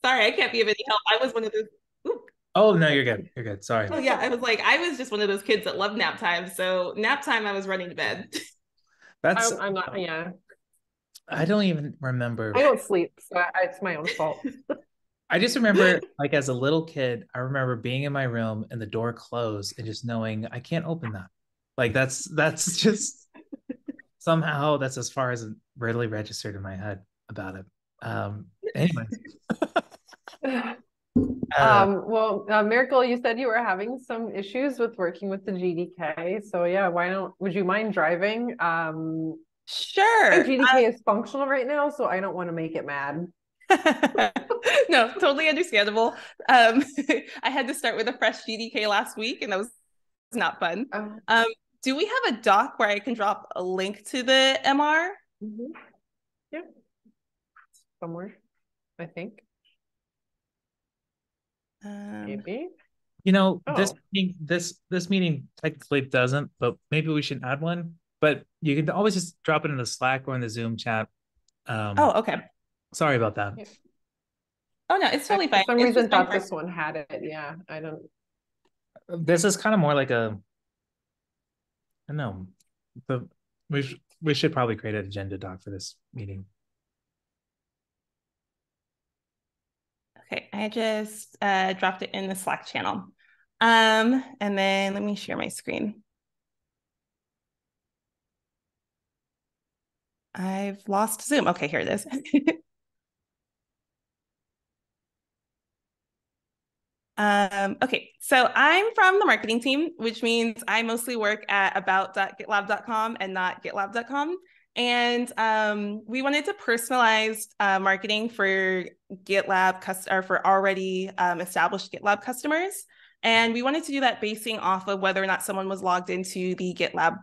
Sorry, I can't be of any help. I was one of those. Ooh. Oh no, you're good. You're good. Sorry. Oh yeah, I was just one of those kids that loved nap time. So nap time, I was running to bed. That's I'm not. Yeah, I don't even remember. I don't sleep, so it's my own fault. I just remember like as a little kid, I remember being in my room and the door closed and just knowing I can't open that. Like that's just somehow that's as far as it readily registered in my head about it. Anyways, uh, Well, Miracle, you said you were having some issues with working with the GDK. So yeah, why don't, would you mind driving? My Sure. GDK is functional right now, so I don't want to make it mad. No, totally understandable. I had to start with a fresh GDK last week, and that was not fun. Oh, Um, do we have a doc where I can drop a link to the MR? mhm. Yeah, somewhere, I think. Maybe. this Oh, this meeting technically doesn't, but maybe we should add one. But you can always just drop it in the Slack or in the Zoom chat. Um, Oh, okay. sorry about that. yeah. Oh no, it's I totally for fine. some It's just reason my thought first. this one had it. Yeah, I don't. This is kind of more like a I don't know. We should probably create an agenda doc for this meeting. Okay, I just dropped it in the Slack channel. And then let me share my screen. I've lost Zoom. Okay, here it is. Okay, so I'm from the marketing team, which means I mostly work at about.gitlab.com and not gitlab.com. And we wanted to personalize marketing for GitLab or for already established GitLab customers. And we wanted to do that basing off of whether or not someone was logged into the GitLab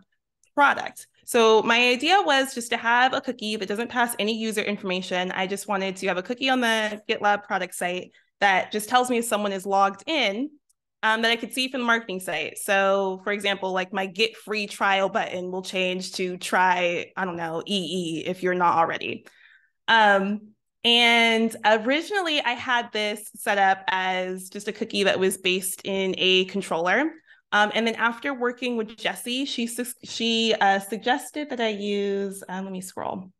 product. So my idea was just to have a cookie that doesn't pass any user information. I just wanted to have a cookie on the GitLab product site that just tells me if someone is logged in, that I could see from the marketing site. So for example, like my get free trial button will change to try, I don't know, EE if you're not already. Um, and originally I had this set up as just a cookie that was based in a controller. And then after working with Jessie, she suggested that I use, let me scroll.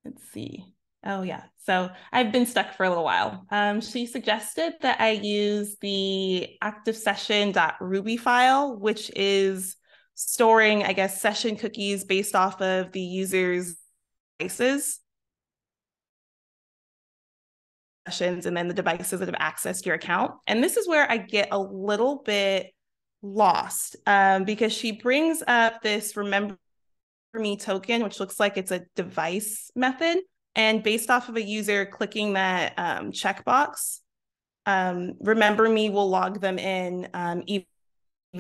Let's see. Oh yeah. So I've been stuck for a little while. She suggested that I use the active session.ruby file, which is storing, I guess, session cookies based off of the user's devices, sessions, and then the devices that have accessed your account. And this is where I get a little bit lost because she brings up this remember me token, which looks like it's a device method. And based off of a user clicking that checkbox, remember me will log them in even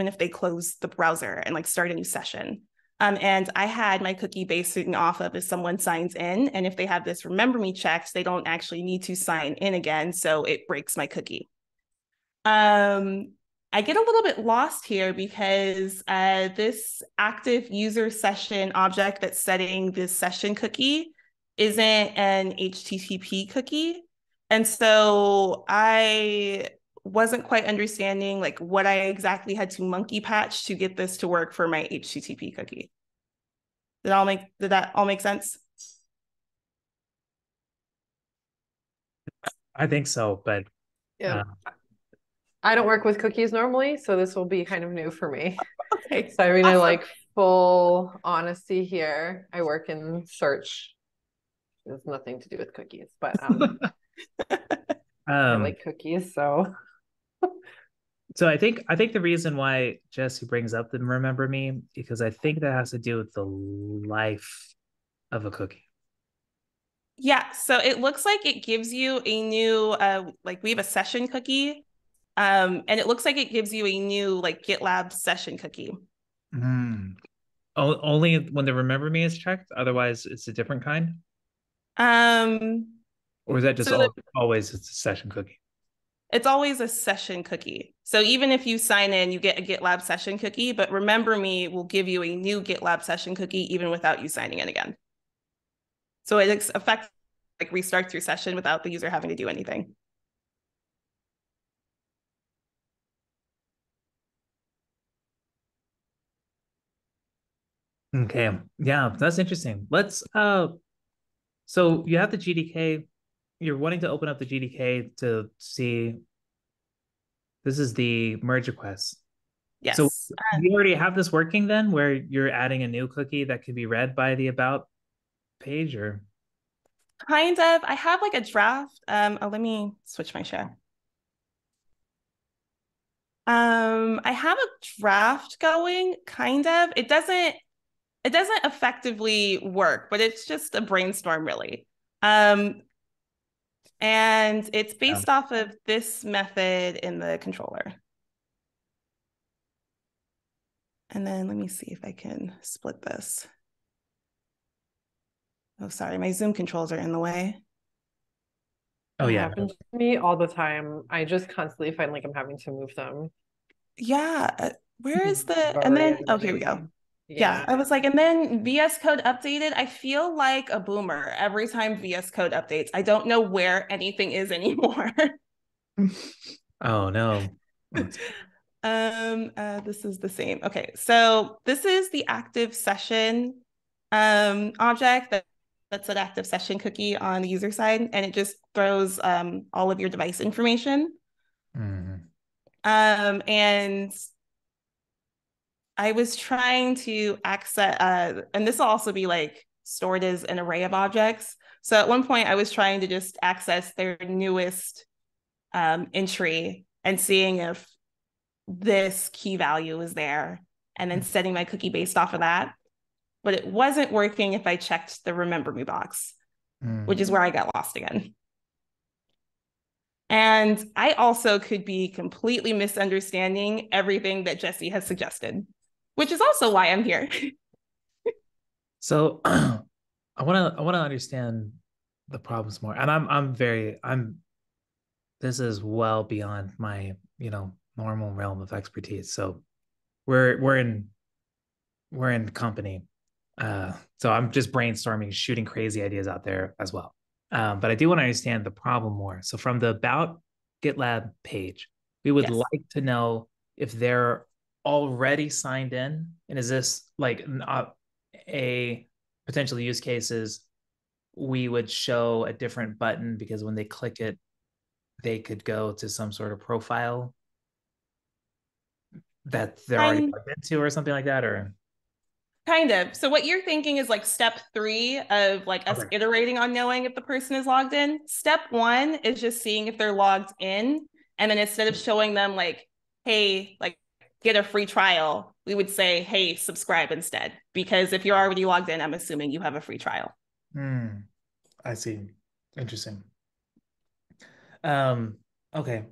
if they close the browser and like start a new session. And I had my cookie basing off of if someone signs in, and if they have this remember me checked, they don't actually need to sign in again. So it breaks my cookie. I get a little bit lost here because this active user session object that's setting this session cookie isn't an HTTP cookie. And so I wasn't quite understanding like what I exactly had to monkey patch to get this to work for my HTTP cookie. Did that all make sense? I think so, but Yeah. uh, I don't work with cookies normally, so this will be kind of new for me. Okay, So I mean, I awesome. like full honesty here. I work in search. It has nothing to do with cookies, but I um, like cookies, so so I think the reason why Jesse brings up the remember me because I think that has to do with the life of a cookie. Yeah, so it looks like it gives you a new like we have a session cookie. And it looks like it gives you a new like GitLab session cookie. Mm. Only when the remember me is checked, otherwise it's a different kind, Um, or is that just so the, always it's a session cookie? it's always a session cookie. So even if you sign in, you get a GitLab session cookie, but remember me will give you a new GitLab session cookie even without you signing in again. So it affects like restarts your session without the user having to do anything. Okay. Yeah, that's interesting. Let's so you have the GDK, you're wanting to open up the GDK to see this is the merge request. So Yes. you already have this working then where you're adding a new cookie that can be read by the about page or Kind of. I have like a draft. Oh, let me switch my share. I have a draft going, kind of. It doesn't effectively work, but it's just a brainstorm really. And it's yeah. based off of this method in the controller. And then let me see if I can split this. Oh, sorry, my Zoom controls are in the way. Oh That yeah. happens to me all the time. I just constantly find like I'm having to move them. Yeah, where is the, and Very then, oh, here we go. annoying. Yeah, Yeah. I was like, and then VS Code updated. I feel like a boomer every time VS Code updates. I don't know where anything is anymore. Oh no. This is the same. Okay, so this is the active session object that's an active session cookie on the user side, and it just throws all of your device information. Mhm. And I was trying to access, and this will also be like stored as an array of objects. So at one point, I was trying to just access their newest entry and seeing if this key value is there, and then setting my cookie based off of that. But it wasn't working if I checked the remember me box, which is where I got lost again. And I also could be completely misunderstanding everything that Jesse has suggested, which is also why I'm here. So I wanna understand the problems more. And I'm this is well beyond my, normal realm of expertise. So we're we're in we're in company. So I'm just brainstorming, shooting crazy ideas out there as well. But I do want to understand the problem more. So from the About GitLab page, we would Yes. like to know if they're already signed in, and is this like a potential use cases we would show a different button because when they click it, they could go to some sort of profile that they're already I'm plugged into or something like that, or Kind of. So what you're thinking is like step 3 of like us okay. iterating on knowing if the person is logged in. Step 1 is just seeing if they're logged in. And then instead of showing them like, hey, like get a free trial, we would say, hey, subscribe instead. Because if you're already logged in, I'm assuming you have a free trial. I see. Interesting. Um, okay.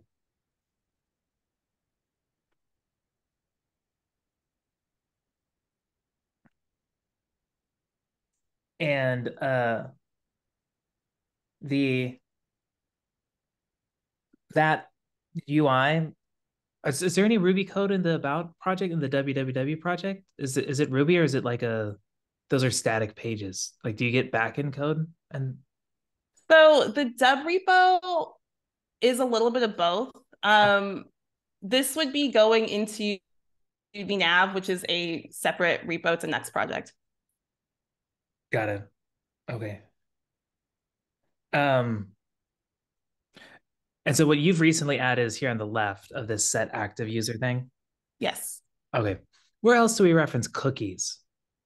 And the that UI, is there any Ruby code in the About project, in the www project? Is it Ruby, or is it like those are static pages? Like, do you get backend code? And So the dub repo is a little bit of both. This would be going into vnav, which is a separate repo. It's a next project. got it. Okay. Um, and so what you've recently added is here on the left of this set active user thing. Yes. Okay. Where else do we reference cookies?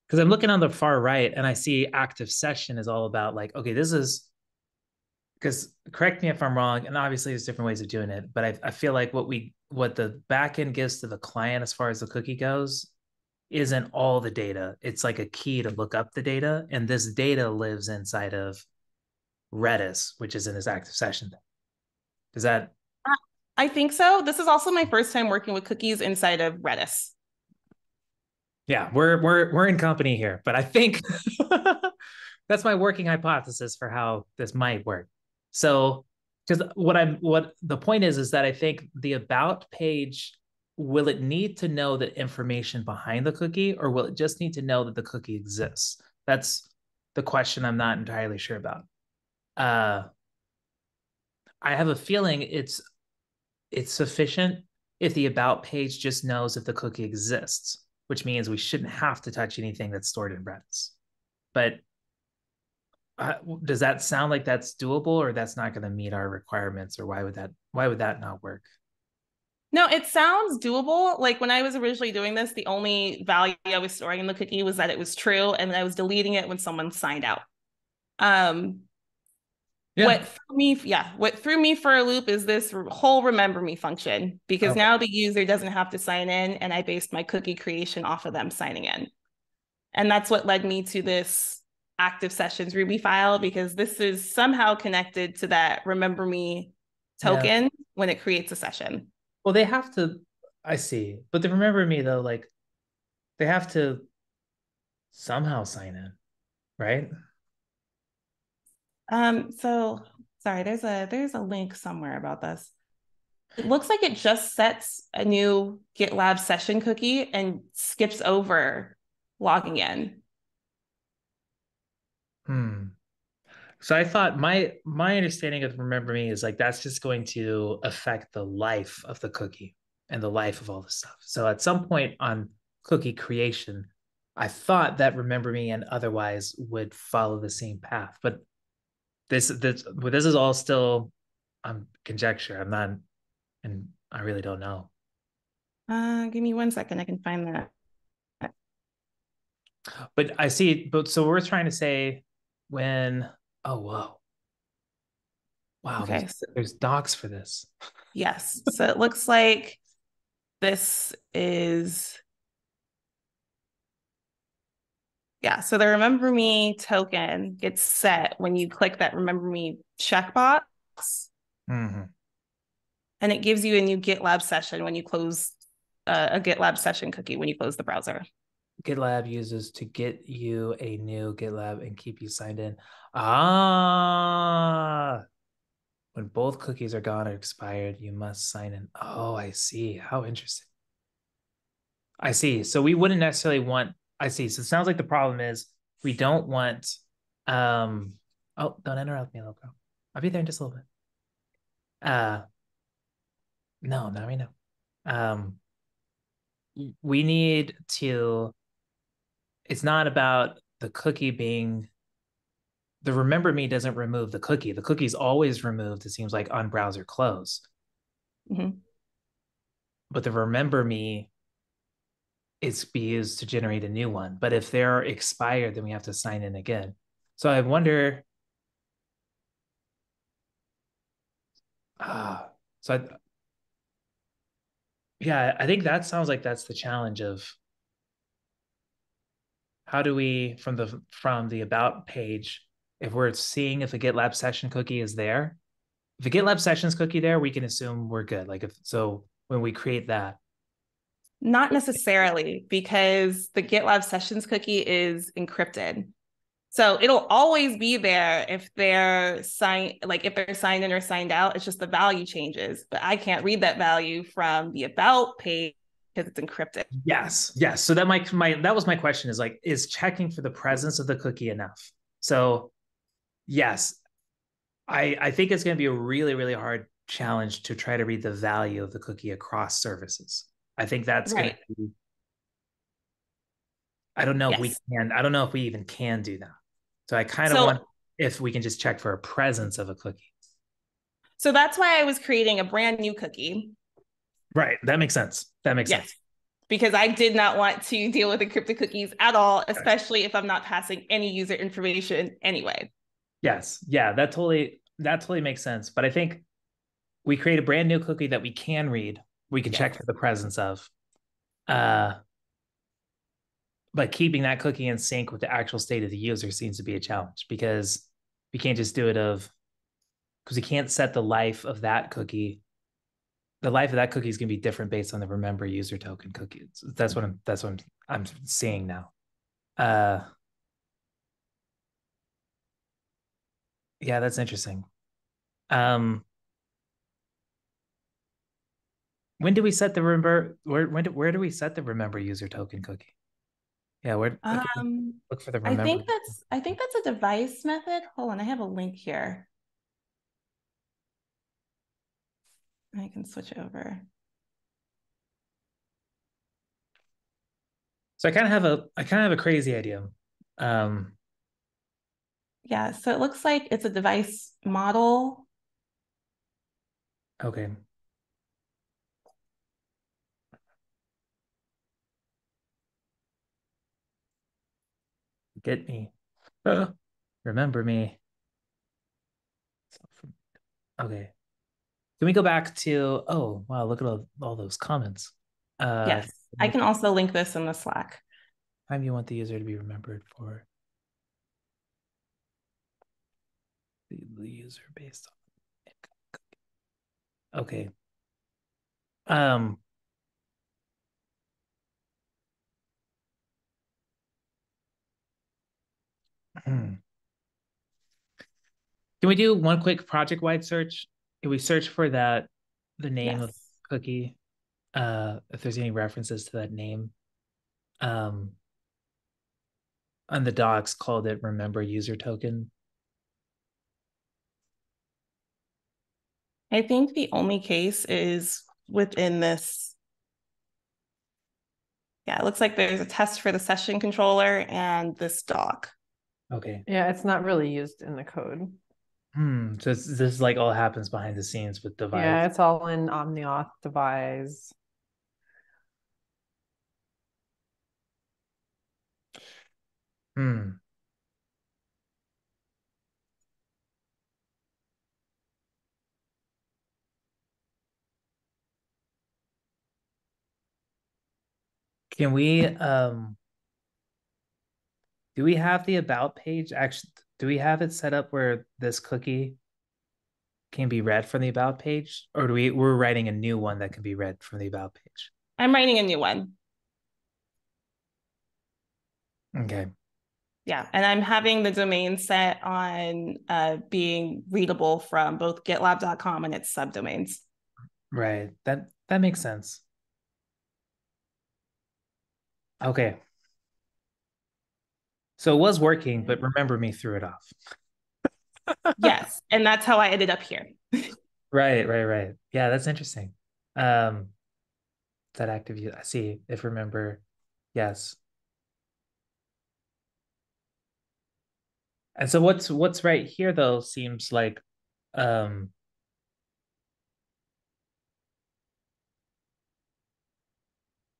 Because I'm looking on the far right and I see active session is all about like, okay, this is because correct me if I'm wrong, and obviously there's different ways of doing it, but I feel like what the backend gives to the client as far as the cookie goes isn't all the data. It's like a key to look up the data, and this data lives inside of Redis, which is in this active session thing. Does that I think so. This is also my first time working with cookies inside of Redis. yeah, we're in company here, but I think that's my working hypothesis for how this might work. So, because what the point is that I think the about page, will it need to know the information behind the cookie, or will it just need to know that the cookie exists? That's the question I'm not entirely sure about. Uh, I have a feeling it's sufficient if the about page just knows if the cookie exists, which means we shouldn't have to touch anything that's stored in Redis. But does that sound like that's doable, or that's not going to meet our requirements, or why would that not work? No, it sounds doable. Like when I was originally doing this, the only value I was storing in the cookie was that it was true, and I was deleting it when someone signed out. Um, Yeah. what threw me for a loop is this whole remember me function, because Okay. now the user doesn't have to sign in, and I based my cookie creation off of them signing in. And that's what led me to this active sessions Ruby file, because this is somehow connected to that remember me Yeah. token when it creates a session. Well, they have to. I see, but the remember me though, like they have to somehow sign in, right? So sorry, there's a link somewhere about this. It looks like it just sets a new GitLab session cookie and skips over logging in. Hmm. So I thought my understanding of remember me is like that's just going to affect the life of the cookie and the life of all the stuff. So at some point on cookie creation, I thought that remember me and otherwise would follow the same path. But this is all still conjecture. I'm not, and I really don't know. Give me 1 second, I can find that. But I see, but so we're trying to say when, oh whoa. Wow, there's Okay, so there's docs for this. yes. So it looks like this is, yeah. So the remember me token gets set when you click that remember me checkbox, Mm-hmm. and it gives you a new GitLab session when you close a GitLab session cookie when you close the browser. GitLab uses to get you a new GitLab and keep you signed in. Ah, when both cookies are gone or expired, you must sign in. Oh, I see. How interesting. I see. So we wouldn't necessarily want, I see. So it sounds like the problem is we don't want, um, oh, don't interrupt me, little girl. I'll be there in just a little bit. No, not right now. Um, we need to, it's not about the cookie being the remember me doesn't remove the cookie. The cookie's always removed, it seems like, on browser close. Mm-hmm. But the remember me is be used to generate a new one. But if they're expired, then we have to sign in again. So I wonder, ah, so yeah, I think that sounds like that's the challenge of how do we from the about page, if we're seeing if a GitLab session cookie is there, if a GitLab sessions cookie there, we can assume we're good. Like if so when we create that. Not necessarily, because the GitLab sessions cookie is encrypted. So it'll always be there if they're signed in or signed out. It's just the value changes, but I can't read that value from the about page because it's encrypted. Yes, yes. So that was my question is like, is checking for the presence of the cookie enough? So yes, I think it's going to be a really, really hard challenge to try to read the value of the cookie across services. I think that's going Right. to be, I don't know if we Yes. can, I don't know if we even can do that. So I kind of want So if we can just check for a presence of a cookie. so that's why I was creating a brand new cookie. Right. That makes sense. That makes Yes. sense. Because I did not want to deal with encrypted cookies at all, especially if I'm not passing any user information anyway. Yes. Yeah, that totally makes sense. But I think we create a brand new cookie that we can read, we can Yes. check for the presence of. Uh, but keeping that cookie in sync with the actual state of the user seems to be a challenge because we can't just do it because we can't set the life of that cookie. The life of that cookie is going to be different based on the remember user token cookie. That's what I'm seeing now. Uh, yeah, that's interesting. Um, when do we set the remember? Where do we set the remember user token cookie? Yeah, where look for the remember. I think that's a device method. Hold on, I have a link here. I can switch over. So I kind of have a crazy idea. Yeah, so it looks like it's a device model. Okay. Get me. Remember me. Okay. Can we go back to, oh, wow, look at all those comments. Yes, I can also link this in the Slack. Time you want the user to be remembered for the user based on. Okay. Um, hmm. Can we do one quick project-wide search? Can we search for that, the name of Yes. cookie? If there's any references to that name. On the docs called it remember user token. I think the only case is within this. Yeah, it looks like there's a test for the session controller and this doc. Okay. Yeah, it's not really used in the code. So this like all happens behind the scenes with device. Yeah, it's all in OmniAuth device. Hmm. Can we do we have the about page? Actually, do we have it set up where this cookie can be read from the about page? Or we're writing a new one that can be read from the about page? I'm writing a new one. Okay. Yeah, and I'm having the domain set on being readable from both GitLab.com and its subdomains. Right. That makes sense. Okay. So it was working, but remember me threw it off. Yes, and that's how I ended up here. Right. Yeah, that's interesting. That active I see if remember, yes. And so what's right here though seems like um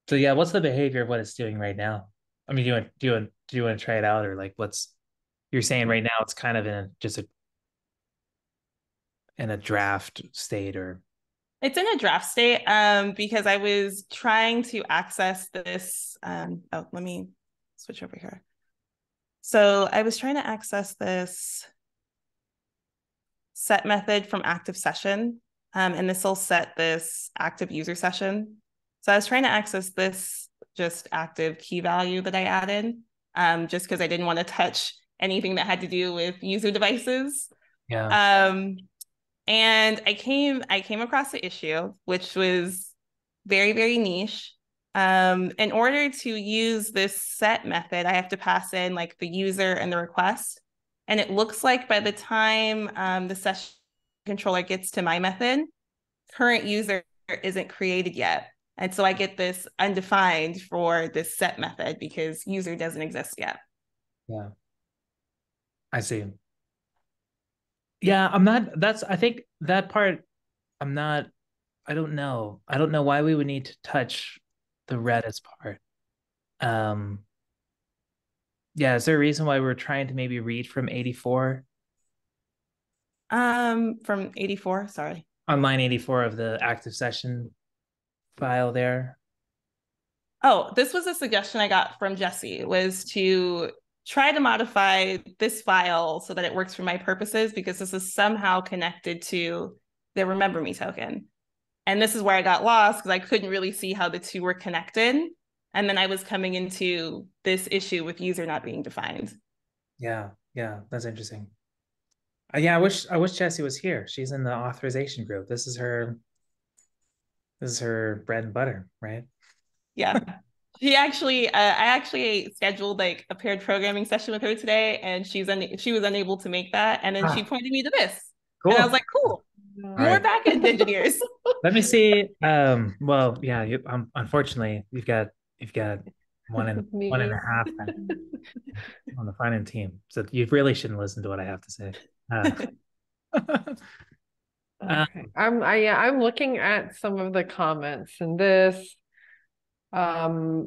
so yeah, what's the behavior of what it's doing right now? I mean, do you want to try it out or like what's you're saying right now it's kind of in just in a draft state or It's in a draft state because I was trying to access this. Oh, let me switch over here. So I was trying to access this set method from active session, and this will set this active user session. So I was trying to access this just active key value that I added, just because I didn't want to touch anything that had to do with user devices. yeah. And I came across the issue, which was very, very niche. In order to use this set method, I have to pass in like the user and the request. And it looks like by the time the session controller gets to my method, current user isn't created yet. And so I get this undefined for this set method because user doesn't exist yet. Yeah. I see. Yeah, I'm not that's I think that part I'm not I don't know. I don't know why we would need to touch the Redis part. Um yeah, is there a reason why we're trying to maybe read from 84? From 84, sorry. On line 84 of the active session file there. Oh, this was a suggestion I got from Jesse, was to try to modify this file so that it works for my purposes because this is somehow connected to the Remember Me token. And this is where I got lost because I couldn't really see how the two were connected. And then I was coming into this issue with user not being defined. Yeah, that's interesting. Yeah, I wish Jessie was here. She's in the authorization group. This is her bread and butter, right? Yeah. I actually scheduled like a paired programming session with her today, and she was unable to make that. And then she Ah, pointed me to this, and I was cool. like, cool, All more right. backend engineers. Let me see. Well, yeah, unfortunately, you've got one and a Me. half on the front end team. So you really shouldn't listen to what I have to say. Uh, uh, Okay. Yeah, I'm looking at some of the comments in this. Okay.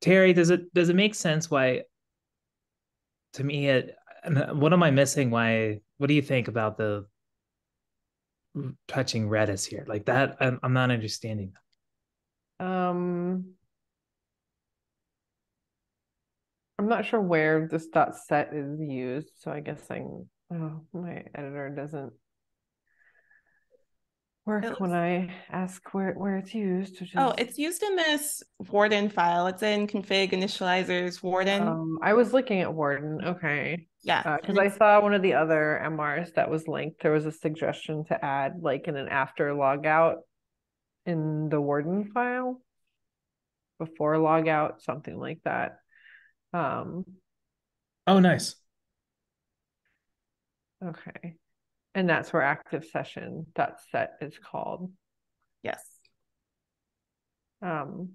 Terry, does it make sense why to me what am I missing? What do you think about the touching Redis here? Like that, I'm not understanding. Um, I'm not sure where this dot set is used, so I guess oh, my editor doesn't It work when looks, I ask where it's used, which oh, is it's used in this Warden file. It's in config initializers Warden. I was looking at Warden, okay. Yeah, Because and I it's saw one of the other MRs that was linked. There was a suggestion to add like in an after logout in the Warden file, before logout, something like that. Um, Oh, nice. okay. And that's where active session dot set is called. yes, Um,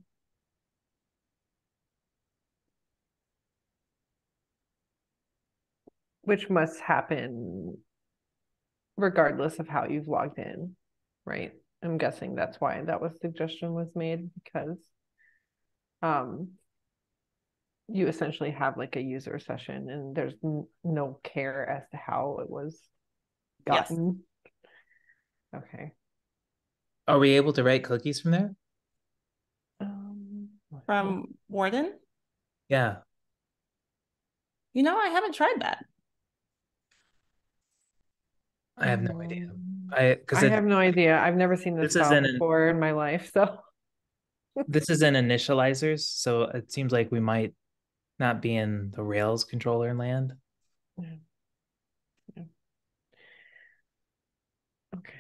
which must happen regardless of how you've logged in, right? I'm guessing that's why that suggestion was made, because um, you essentially have like a user session and there's no care as to how it was yes. gotten. Okay. Are we able to write cookies from there? From Warden. Yeah, I haven't tried that. I have no idea. Because I have no idea. I've never seen this this is file an before in my life, so this is an initializers, so it seems like we might not be in the Rails controller land. yeah. Yeah. Okay.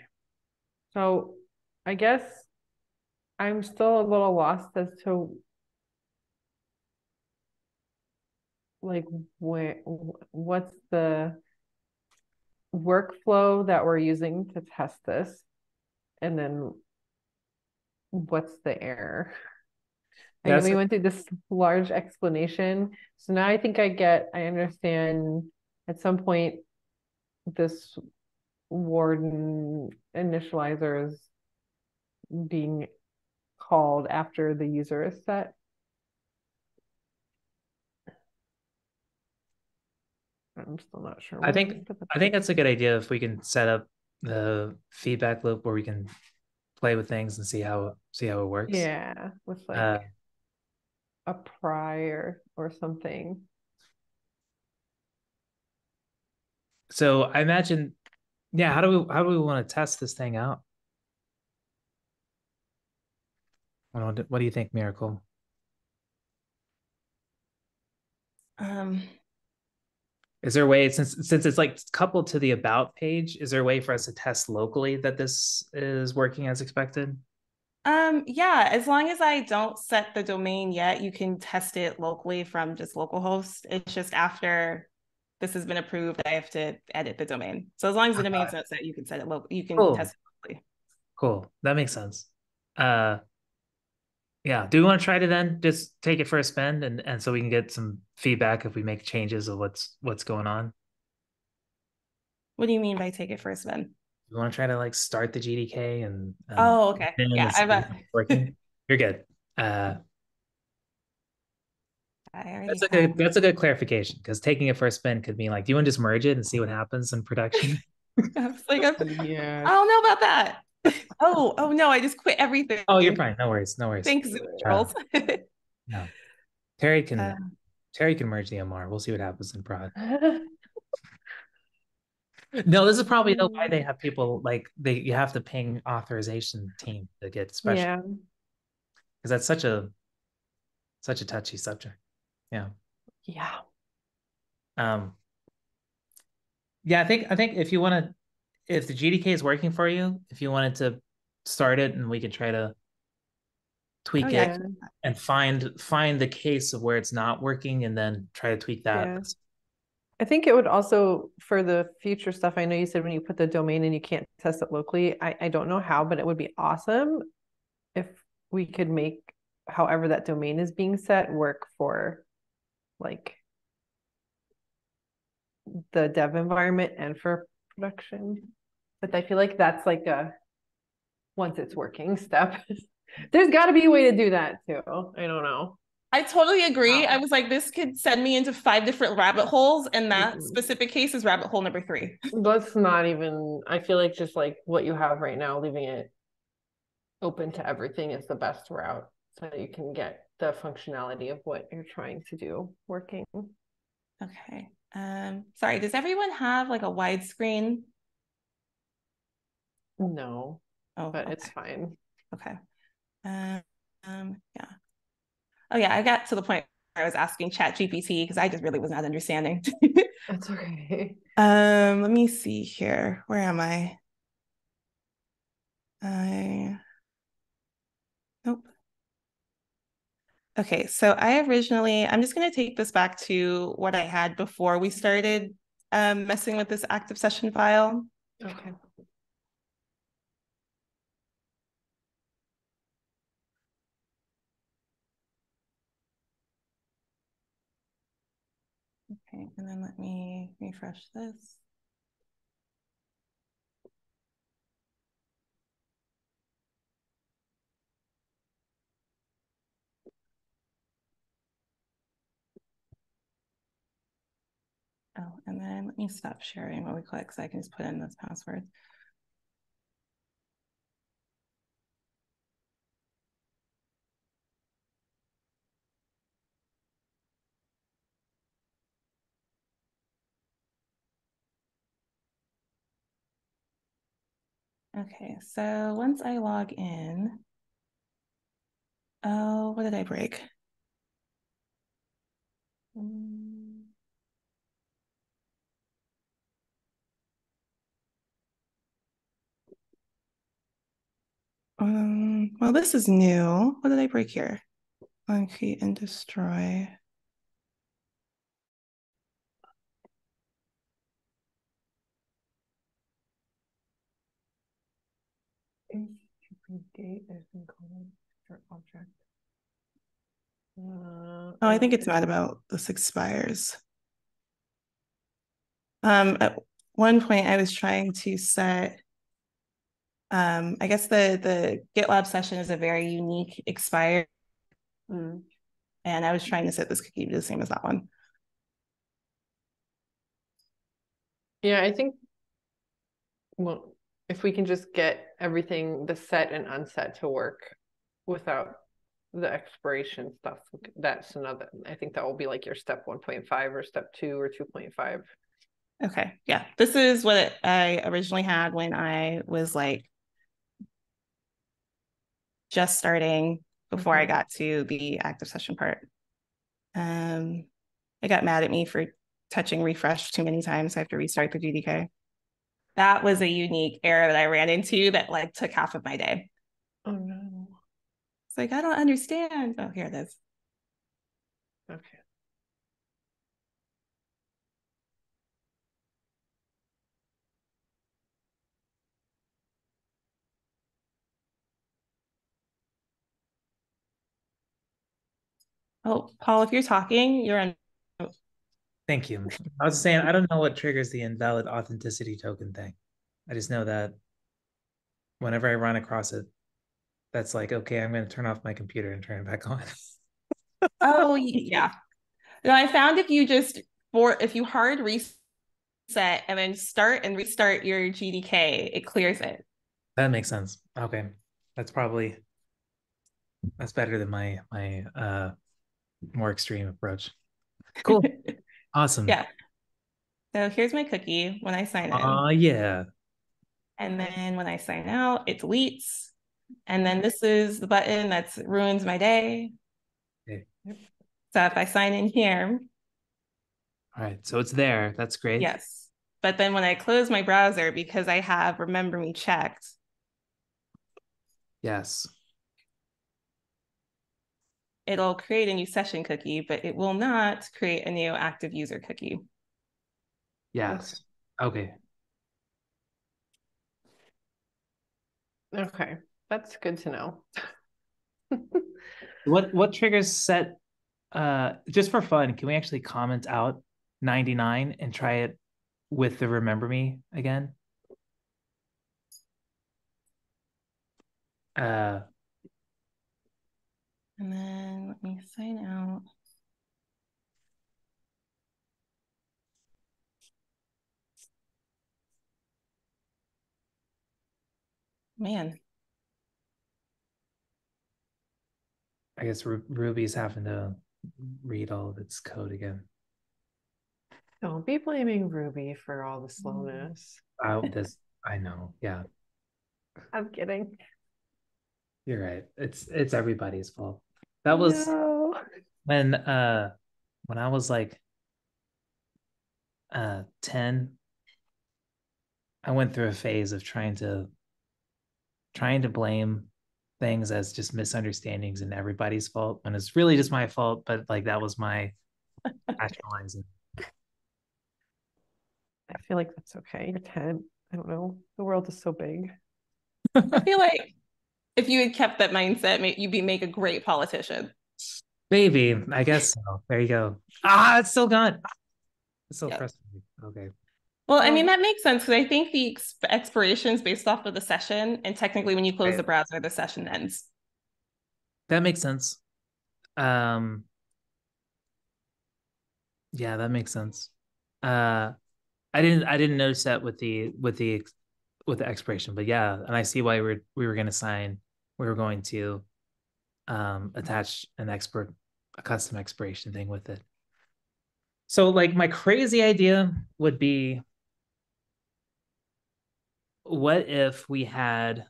So I guess I'm still a little lost as to like what's the workflow that we're using to test this, and then what's the error. I know That's we went through this large explanation, so now I understand at some point this warden initializer is being called after the user is set. I'm still not sure I where think I think that's a good idea if we can set up the feedback loop where we can play with things and see how it works. yeah, with Uh, like a prior or something. so I imagine, yeah. How do we want to test this thing out? What do you think, Miracle? Um, Is there a way, since it's like coupled to the about page, is there a way for us to test locally that this is working as expected? yeah, as long as I don't set the domain yet, you can test it locally from just localhost. It's just after this has been approved, I have to edit the domain. So as long as the domain's not set, you can set it local. You can Cool, test it locally. cool. That makes sense. Uh, yeah. Do we want to try to then just take it for a spin and so we can get some feedback if we make changes of what's going on? What do you mean by take it first, Ben? You want to try to like start the GDK and Oh, okay. then Yeah, see if it's working? You're good. I already have. That's a good clarification because taking it for a spin could mean like, do you want to just merge it and see what happens in production? I was like, I Yeah. don't know about that. Oh no, I just quit everything. Oh, you're fine. No worries. No worries. Thanks, Zoom Uh, girls. no. Terry uh, can Terry can merge the MR. We'll see what happens in prod. No, this is probably though why they have people like you have to ping authorization team to get special Yeah. because that's such a touchy subject. Yeah. Yeah. Um, yeah, I think if you want to, if the GDK is working for you, if you wanted to start it and we could try to tweak yeah. it and find the case of where it's not working and then try to tweak that. Yeah. I think it would also, for the future stuff, I know you said when you put the domain in, you can't test it locally. I don't know how, but it would be awesome if we could make however that domain is being set work for like the dev environment and for production. But I feel like that's like a once it's working step. There's got to be a way to do that too. I don't know. I totally agree. I was like, this could send me into 5 different rabbit holes, and that specific case is rabbit hole number 3. Let's not even, I feel like just like what you have right now, leaving it open to everything is the best route so that you can get the functionality of what you're trying to do working. Okay. Sorry, does everyone have like a widescreen? No, but okay. it's fine. Okay. Yeah. Oh yeah, I got to the point where I was asking ChatGPT because I just really was not understanding. That's okay. Let me see here. Where am I? Nope. Okay, so I'm just going to take this back to what I had before we started messing with this active session file. Okay. Okay, and then let me refresh this. Oh, and then let me stop sharing really quick so I can just put in this password. Okay, so once I log in, oh, what did I break? Well, this is new. What did I break here? Uncreate and destroy. Date has been called for object. Oh, I think it's not about this expires. At one point I was trying to set, I guess the GitLab session is a very unique expire. And I was trying to set this cookie to be the same as that one. Yeah, I think, well, if we can just get everything, the set and unset to work without the expiration stuff, that's another, I think that will be like your step 1.5 or step 2 or 2.5. Okay, yeah, this is what I originally had when I was like just starting before I got to the active session part. It got mad at me for touching refresh too many times. I have to restart the GDK. That was a unique error that I ran into that like took half of my day. Oh no. It's like, I don't understand. Oh, here it is. Okay. Oh, Paul, if you're talking, you're on. Thank you. I was saying, I don't know what triggers the invalid authenticity token thing. I just know that whenever I run across it, that's like, okay, I'm going to turn off my computer and turn it back on. Oh, yeah. No, I found if you hard reset and then start and restart your GDK, it clears it. That makes sense. Okay. That's better than my more extreme approach. Cool. Awesome. Yeah. So here's my cookie when I sign in. Yeah. And then when I sign out, it deletes. And then this is the button that ruins my day. Okay. So if I sign in here. All right. So it's there. That's great. Yes. But then when I close my browser, because I have remember me checked. Yes. it'll create a new session cookie, but it will not create a new active user cookie. Yes. Okay. Okay. That's good to know. What triggers set just for fun, can we actually comment out 99 and try it with the remember me again? And then let me sign out. Man. I guess Ruby's having to read all of its code again. Don't be blaming Ruby for all the slowness. I know. Yeah, I'm kidding. you're right. It's everybody's fault. That was No. when I was like 10, I went through a phase of trying to blame things as just misunderstandings and everybody's fault when it's really just my fault, but like that was my rationalizing. I feel like that's okay. You're 10. I don't know. The world is so big. I feel like if you had kept that mindset, you'd make a great politician. Maybe, I guess so. There you go. It's still gone. It's so Yep. frustrating. Okay. Well, I mean, Well, that makes sense because I think the expiration is based off of the session. And technically, when you close Right. the browser, the session ends. That makes sense. Um, yeah, that makes sense. Uh, I didn't notice that with the expiration, but yeah, and I see why we were going to attach a custom expiration thing with it. So like my crazy idea would be, what if we had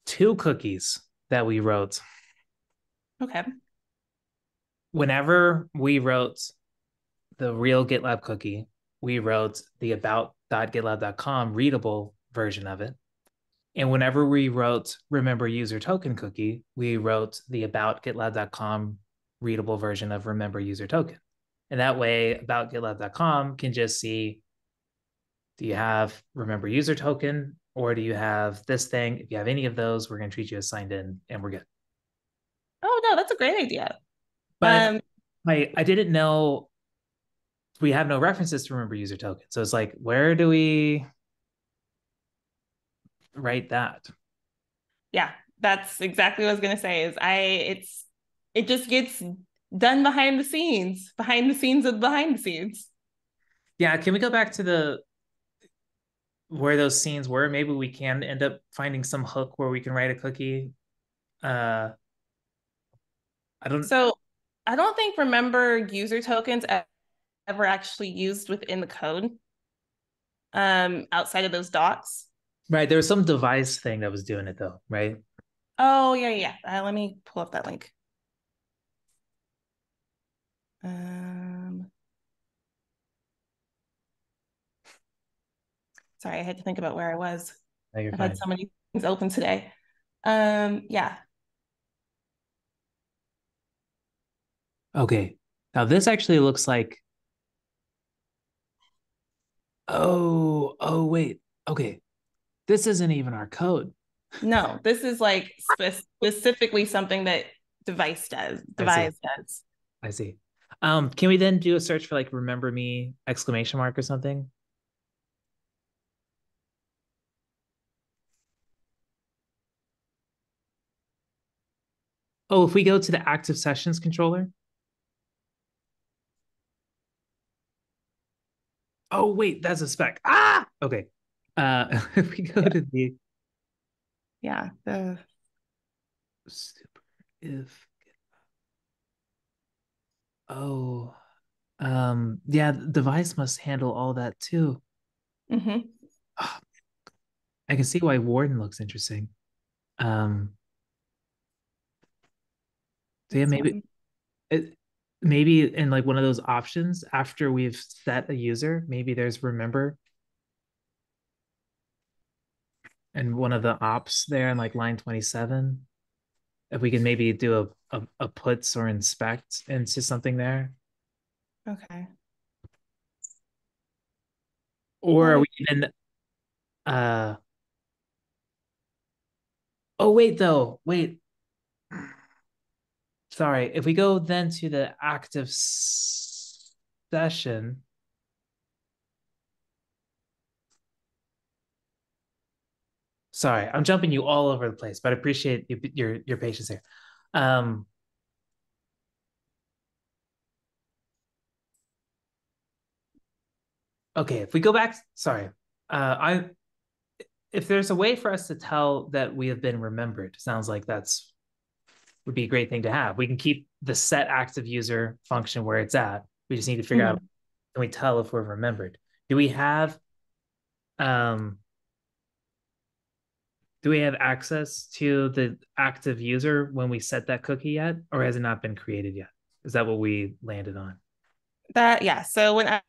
two cookies that we wrote Okay. whenever we wrote the real GitLab cookie, we wrote the about.gitlab.com readable version of it. And whenever we wrote remember user token cookie, we wrote the about.gitlab.com readable version of remember user token. And that way, about.gitlab.com can just see, do you have remember user token or do you have this thing? If you have any of those, we're going to treat you as signed in and we're good. Oh, no, that's a great idea. But I didn't know we have no references to remember user token. So it's like, where do we write that? Yeah, that's exactly what I was gonna say. It just gets done behind the scenes of behind the scenes. Yeah, can we go back to the where those scenes were? Maybe we can end up finding some hook where we can write a cookie. Uh, I don't. So I don't think remember user tokens ever actually used within the code outside of those docs. Right, there was some device thing that was doing it though, right? Oh, yeah. Let me pull up that link. Um, sorry, I had to think about where I was. No, you're I've had fine. so many things open today. Yeah. Okay, now this actually looks like. Oh, wait. Okay, this isn't even our code. No, this is like specifically something that I see. Devise does. I see. Can we then do a search for like remember me exclamation mark or something? Oh, if we go to the active sessions controller. Oh, wait, that's a spec. Okay. If we go Yeah. to the Yeah. The super if oh yeah, the device must handle all that too. mm-hmm. Ah, I can see why Warden looks interesting. Um, so yeah, This maybe one. maybe in like one of those options after we've set a user, maybe there's remember and one of the ops there in like line 27. if we can maybe do a puts or inspect into something there. Okay. Or are Well, we even uh oh wait though. Wait. Sorry. If we go then to the active session. Sorry, I'm jumping you all over the place, but I appreciate your patience here. Um okay, if we go back, sorry. I if there's a way for us to tell that we have been remembered, sounds like that's would be a great thing to have. We can keep the set active user function where it's at. We just need to figure out, mhm. can we tell if we're remembered? Do we have um do we have access to the active user when we set that cookie yet, or has it not been created yet? Is that what we landed on? That, yeah. So when I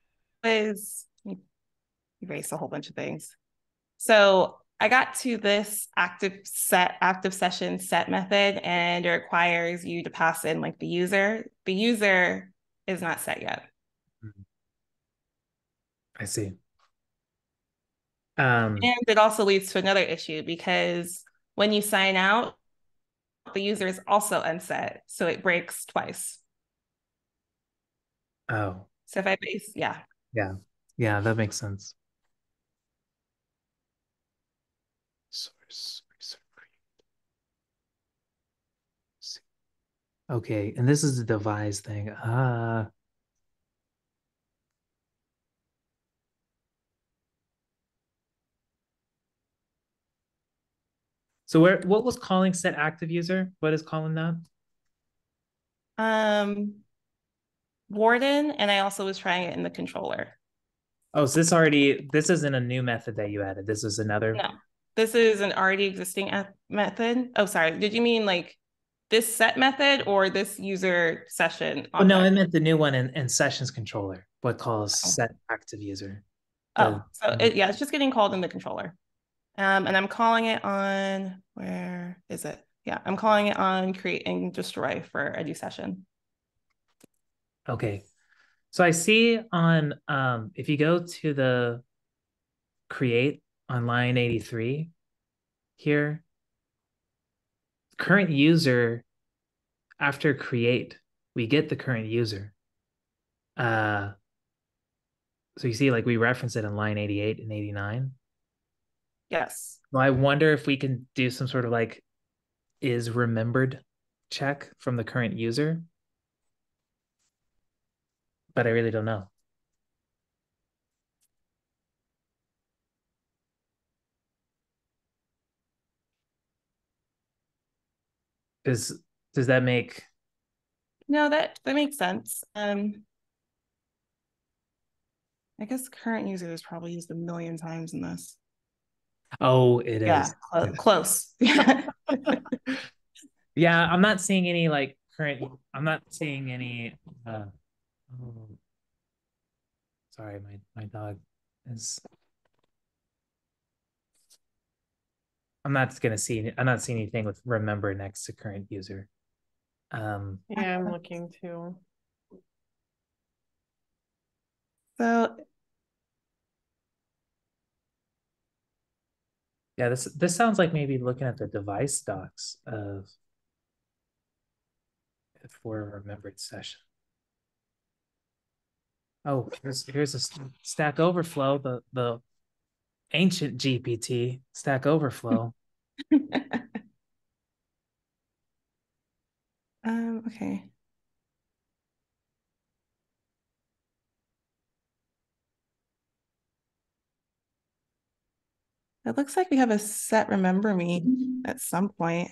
was erase a whole bunch of things. So I got to this active session set method, and it requires you to pass in like the user. The user is not set yet. I see. Um, And it also leads to another issue because when you sign out, the user is also unset. So it breaks twice. oh, So if I base, yeah. yeah. Yeah, that makes sense. Source. Okay, and this is the devise thing. So what was calling set active user? What is calling that? Um, Warden, and I also was trying it in the controller. Oh, so this isn't a new method that you added. This is another. No, this is an already existing method. Oh, sorry. Did you mean like this set method or this user session Oh no, I object? meant the new one in sessions controller. What calls Oh, set active user? oh, The so yeah, it's just getting called in the controller. And I'm calling it on, where is it? Yeah, I'm calling it on create and destroy for a new session. okay. So I see on if you go to the create on line 83 here, current user after create, we get the current user. Uh so you see like we reference it in line 88 and 89. Yes. Well, I wonder if we can do some sort of like is remembered check from the current user, but I really don't know. Is does that make No, that makes sense. I guess current user is probably used a million times in this. oh it Yeah, is. close. Yeah, I'm not seeing any like current I'm not seeing any oh, sorry, my dog is I'm not seeing anything with remember next to current user. Um Yeah, I'm looking too. So yeah, this sounds like maybe looking at the device docs of for a remembered session. Oh, here's a Stack Overflow, the ancient GPT, Stack Overflow. okay. It looks like we have a set remember me at some point.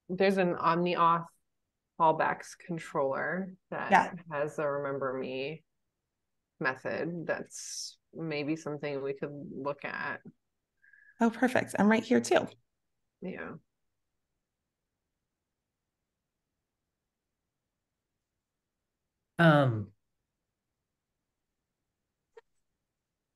There's an OmniAuth callbacks controller that Yeah. has a remember me method. That's maybe something we could look at. Oh, perfect. I'm right here too. Yeah. Um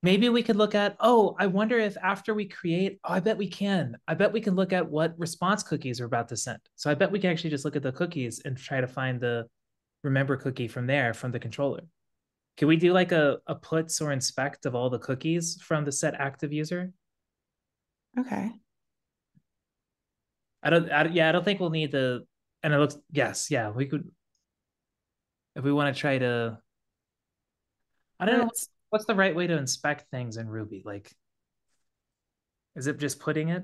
Maybe we could look at, oh, I wonder if after we create, oh, I bet we can. I bet we can look at what response cookies we're about to send. So I bet we can actually just look at the cookies and try to find the remember cookie from there from the controller. Can we do like a puts or inspect of all the cookies from the set active user? Okay. Yeah, I don't think we'll need the, and it looks, yes, yeah, we could, if we want to try to, I don't know, Let's what's the right way to inspect things in Ruby? Like, is it just putting it?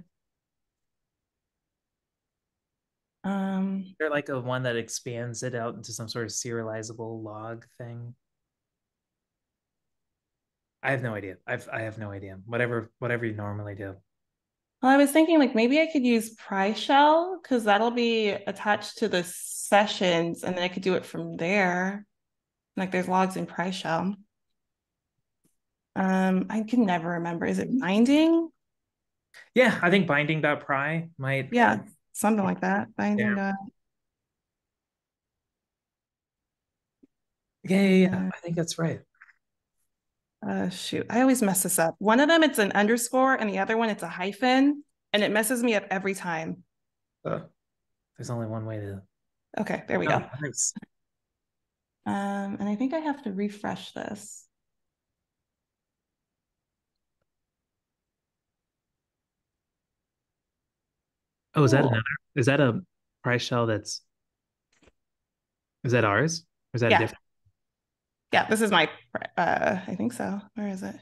um Or like a one that expands it out into some sort of serializable log thing? I have no idea. I have no idea. Whatever you normally do. well, I was thinking like maybe I could use PryShell because that'll be attached to the sessions and then I could do it from there. Like there's logs in PryShell. I can never remember. Is it binding? Yeah, I think binding.pry might. Yeah, something like that. Yeah. Binding. Yeah. Uh, I think that's right. Shoot, I always mess this up. One of them it's an underscore, and the other one it's a hyphen, and it messes me up every time. Uh, there's only one way to. Okay, there we Oh, go. nice. And I think I have to refresh this. Oh, is that Cool. another? Is that a price shell that's? Is that ours? Or is that a Yeah, different? yeah. This is my. I think so. Where is it?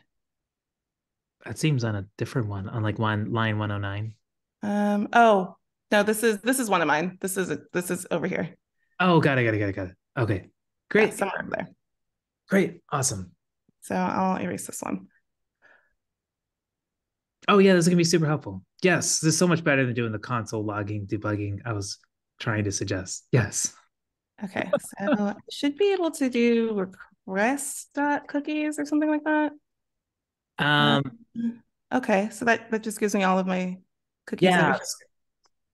That seems on a different one, on like one line 109. Oh no, this is one of mine. This is over here. Oh, got it. Okay, Yeah, great, somewhere over there. great, awesome. So I'll erase this one. Oh yeah, this is gonna be super helpful. Yes, this is so much better than doing the console logging, debugging I was trying to suggest. Yes. Okay, so I should be able to do request.cookies or something like that. Uh, Um, okay, so that just gives me all of my cookies over yeah. here.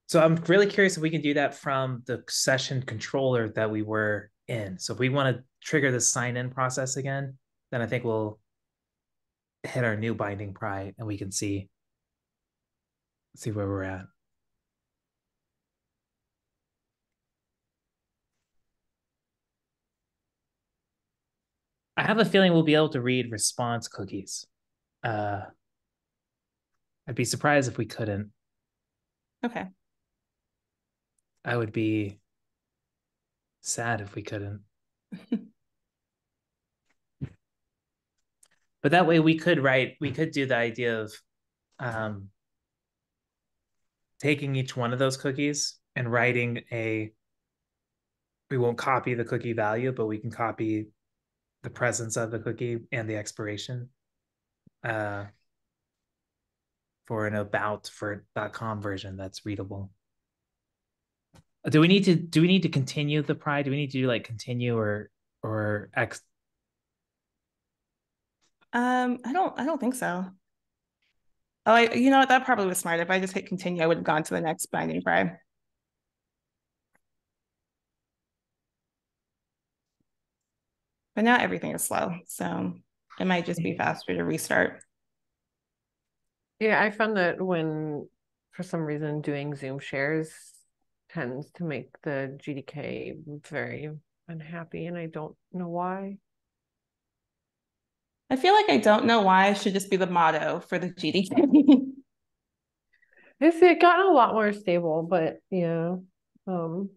So I'm really curious if we can do that from the session controller that we were in. So if we want to trigger the sign in process again, then I think we'll hit our new binding pry and we can see where we're at. I have a feeling we'll be able to read response cookies. Uh, I'd be surprised if we couldn't. Okay. I would be sad if we couldn't. But that way we could do the idea of um, taking each one of those cookies and writing we won't copy the cookie value, but we can copy the presence of the cookie and the expiration uh, for an about for .com version that's readable. Do we need to continue the pry? Do we need to do like continue or X? I don't think so. Oh, you know what? That probably was smart. If I just hit continue, I would have gone to the next binding fry. But now everything is slow, so it might just be faster to restart. Yeah, I found that when, for some reason, doing Zoom shares tends to make the GDK very unhappy, and I don't know why. I feel like I don't know why should just be the motto for the GDK. It gotten a lot more stable, but yeah, um,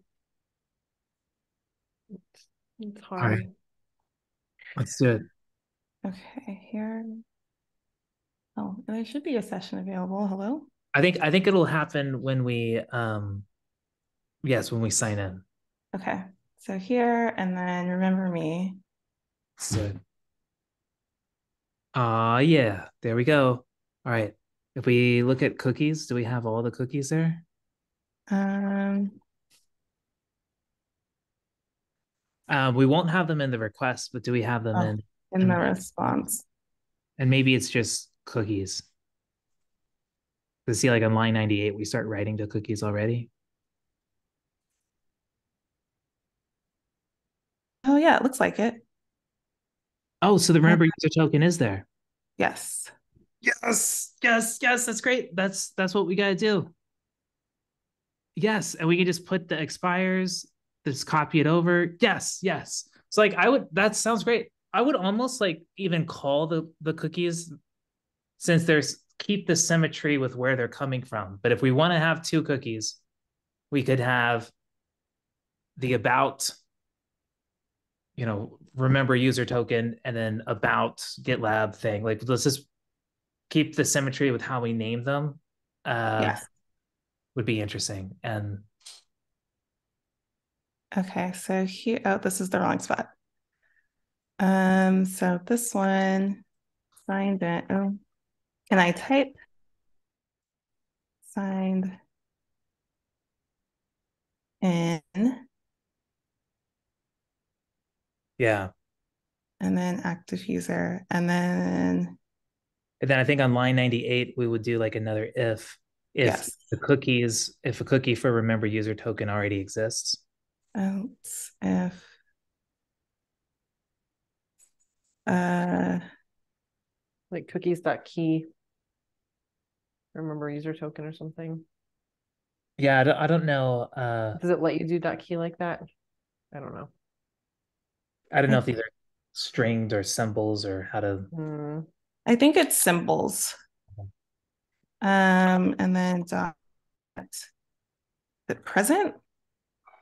it's All right, hard. let's do it. Okay, here. Oh, there should be a session available. Hello? I think it'll happen when we yes, when we sign in. Okay, so here and then remember me. So yeah, there we go. All right. If we look at cookies, do we have all the cookies there? Um, We won't have them in the request, but do we have them oh, in the response. and maybe it's just cookies. To see like on line 98, we start writing to cookies already. Oh yeah, it looks like it. Oh, so the Uh, remember user token is there. Yes. Yes, yes, yes. That's great. That's what we gotta do. Yes, and we can just put the expires, just copy it over. Yes, yes. So like I would that sounds great. I would almost like even call the cookies since there's keep the symmetry with where they're coming from. But if we want to have two cookies, we could have the about, remember user token and then about GitLab thing. Like let's just keep the symmetry with how we name them. Yes. Would be interesting. And Okay, so here, oh, this is the wrong spot. So this one, signed in. Oh, can I type signed in yeah. and then active user and then And then I think on line 98, we would do like another if yes. if a cookie for remember user token already exists. Else if uh Like cookies.key, remember user token or something. Yeah, I don't know. Does it let you do .key like that? I don't know. I don't know if I, these are strings or symbols or how to. I think it's symbols. And then dot the present.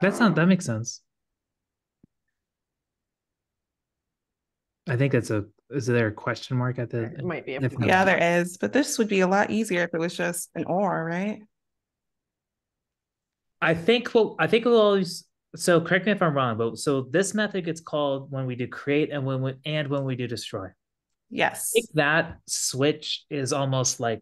That makes sense. I think is there a question mark at the It might be a Yeah, question mark. there is, but this would be a lot easier if it was just an or, right? I think we'll always so correct me if I'm wrong, but so this method gets called when we do create and when we do destroy. I think Yes. that switch is almost like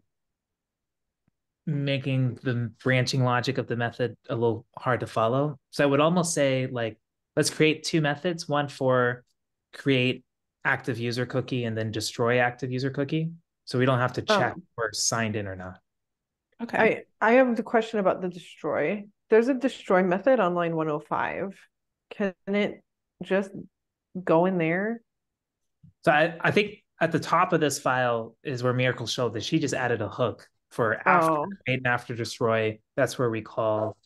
making the branching logic of the method a little hard to follow. So I would almost say like let's create two methods, one for create active user cookie and then destroy active user cookie. So we don't have to check Um, if we're signed in or not. Okay. I have the question about the destroy. There's a destroy method on line 105. Can it just go in there? So I think at the top of this file is where Miracle showed that she just added a hook for after Oh, create and after destroy. That's where we call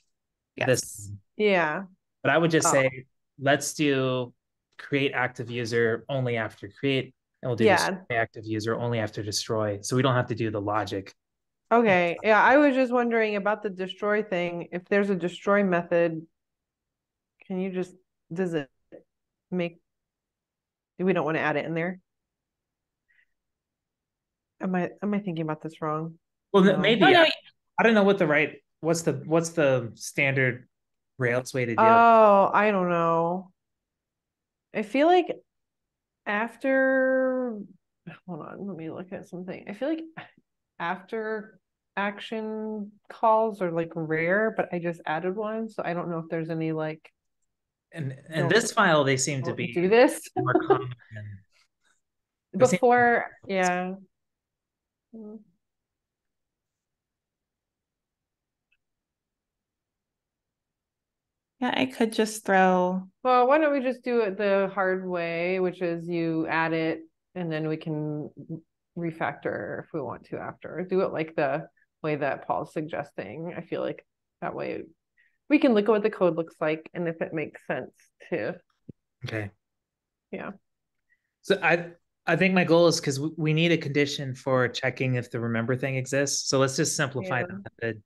this. Yes. yeah. But I would just Oh, say, let's do create active user only after create, and we'll do destroy yeah. active user only after destroy. So we don't have to do the logic. Okay. Yeah, I was just wondering about the destroy thing. If there's a destroy method, can you just, does it make, we don't want to add it in there? Am I thinking about this wrong? Well, No. Oh maybe no, I don't know what's the standard Rails way to deal. Oh, I don't know. I feel like after, hold on, let me look at something. I feel like after action calls are like rare, but I just added one, so I don't know if there's any like And don't this file they seem to don't be do this more common. They seem before. Yeah. yeah, I could just throw Well, why don't we just do it the hard way, which is you add it and then we can refactor if we want to after. Do it like the way that Paul's suggesting. I feel like that way we can look at what the code looks like and if it makes sense to, okay. yeah. So I think my goal is because we need a condition for checking if the remember thing exists. So let's just simplify Yeah. the method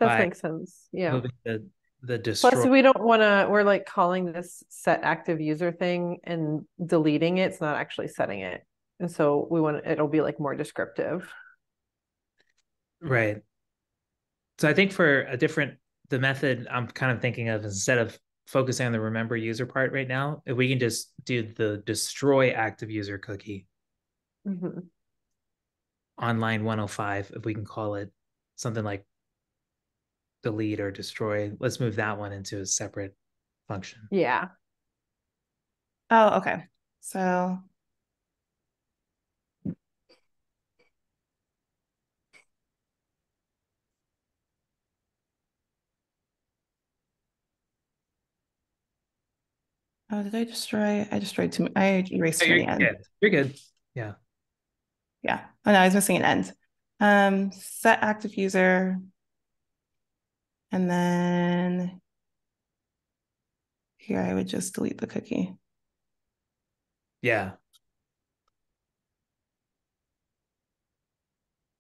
That by makes sense. Yeah. moving the Plus, destroy. we don't want to, we're like calling this set active user thing and deleting it. It's not actually setting it. And so we want, it'll be like more descriptive. Right. So I think for the method I'm kind of thinking of instead of focusing on the remember user part right now, if we can just do the destroy active user cookie Mhm. on line 105, if we can call it something like delete or destroy, let's move that one into a separate function. Yeah. oh, okay. So oh, did I destroy? I destroyed too I erased Oh, too you're many ends. good. You're good. Yeah. Yeah. Oh no, I was missing an end. Set active user. And then here I would just delete the cookie. Yeah.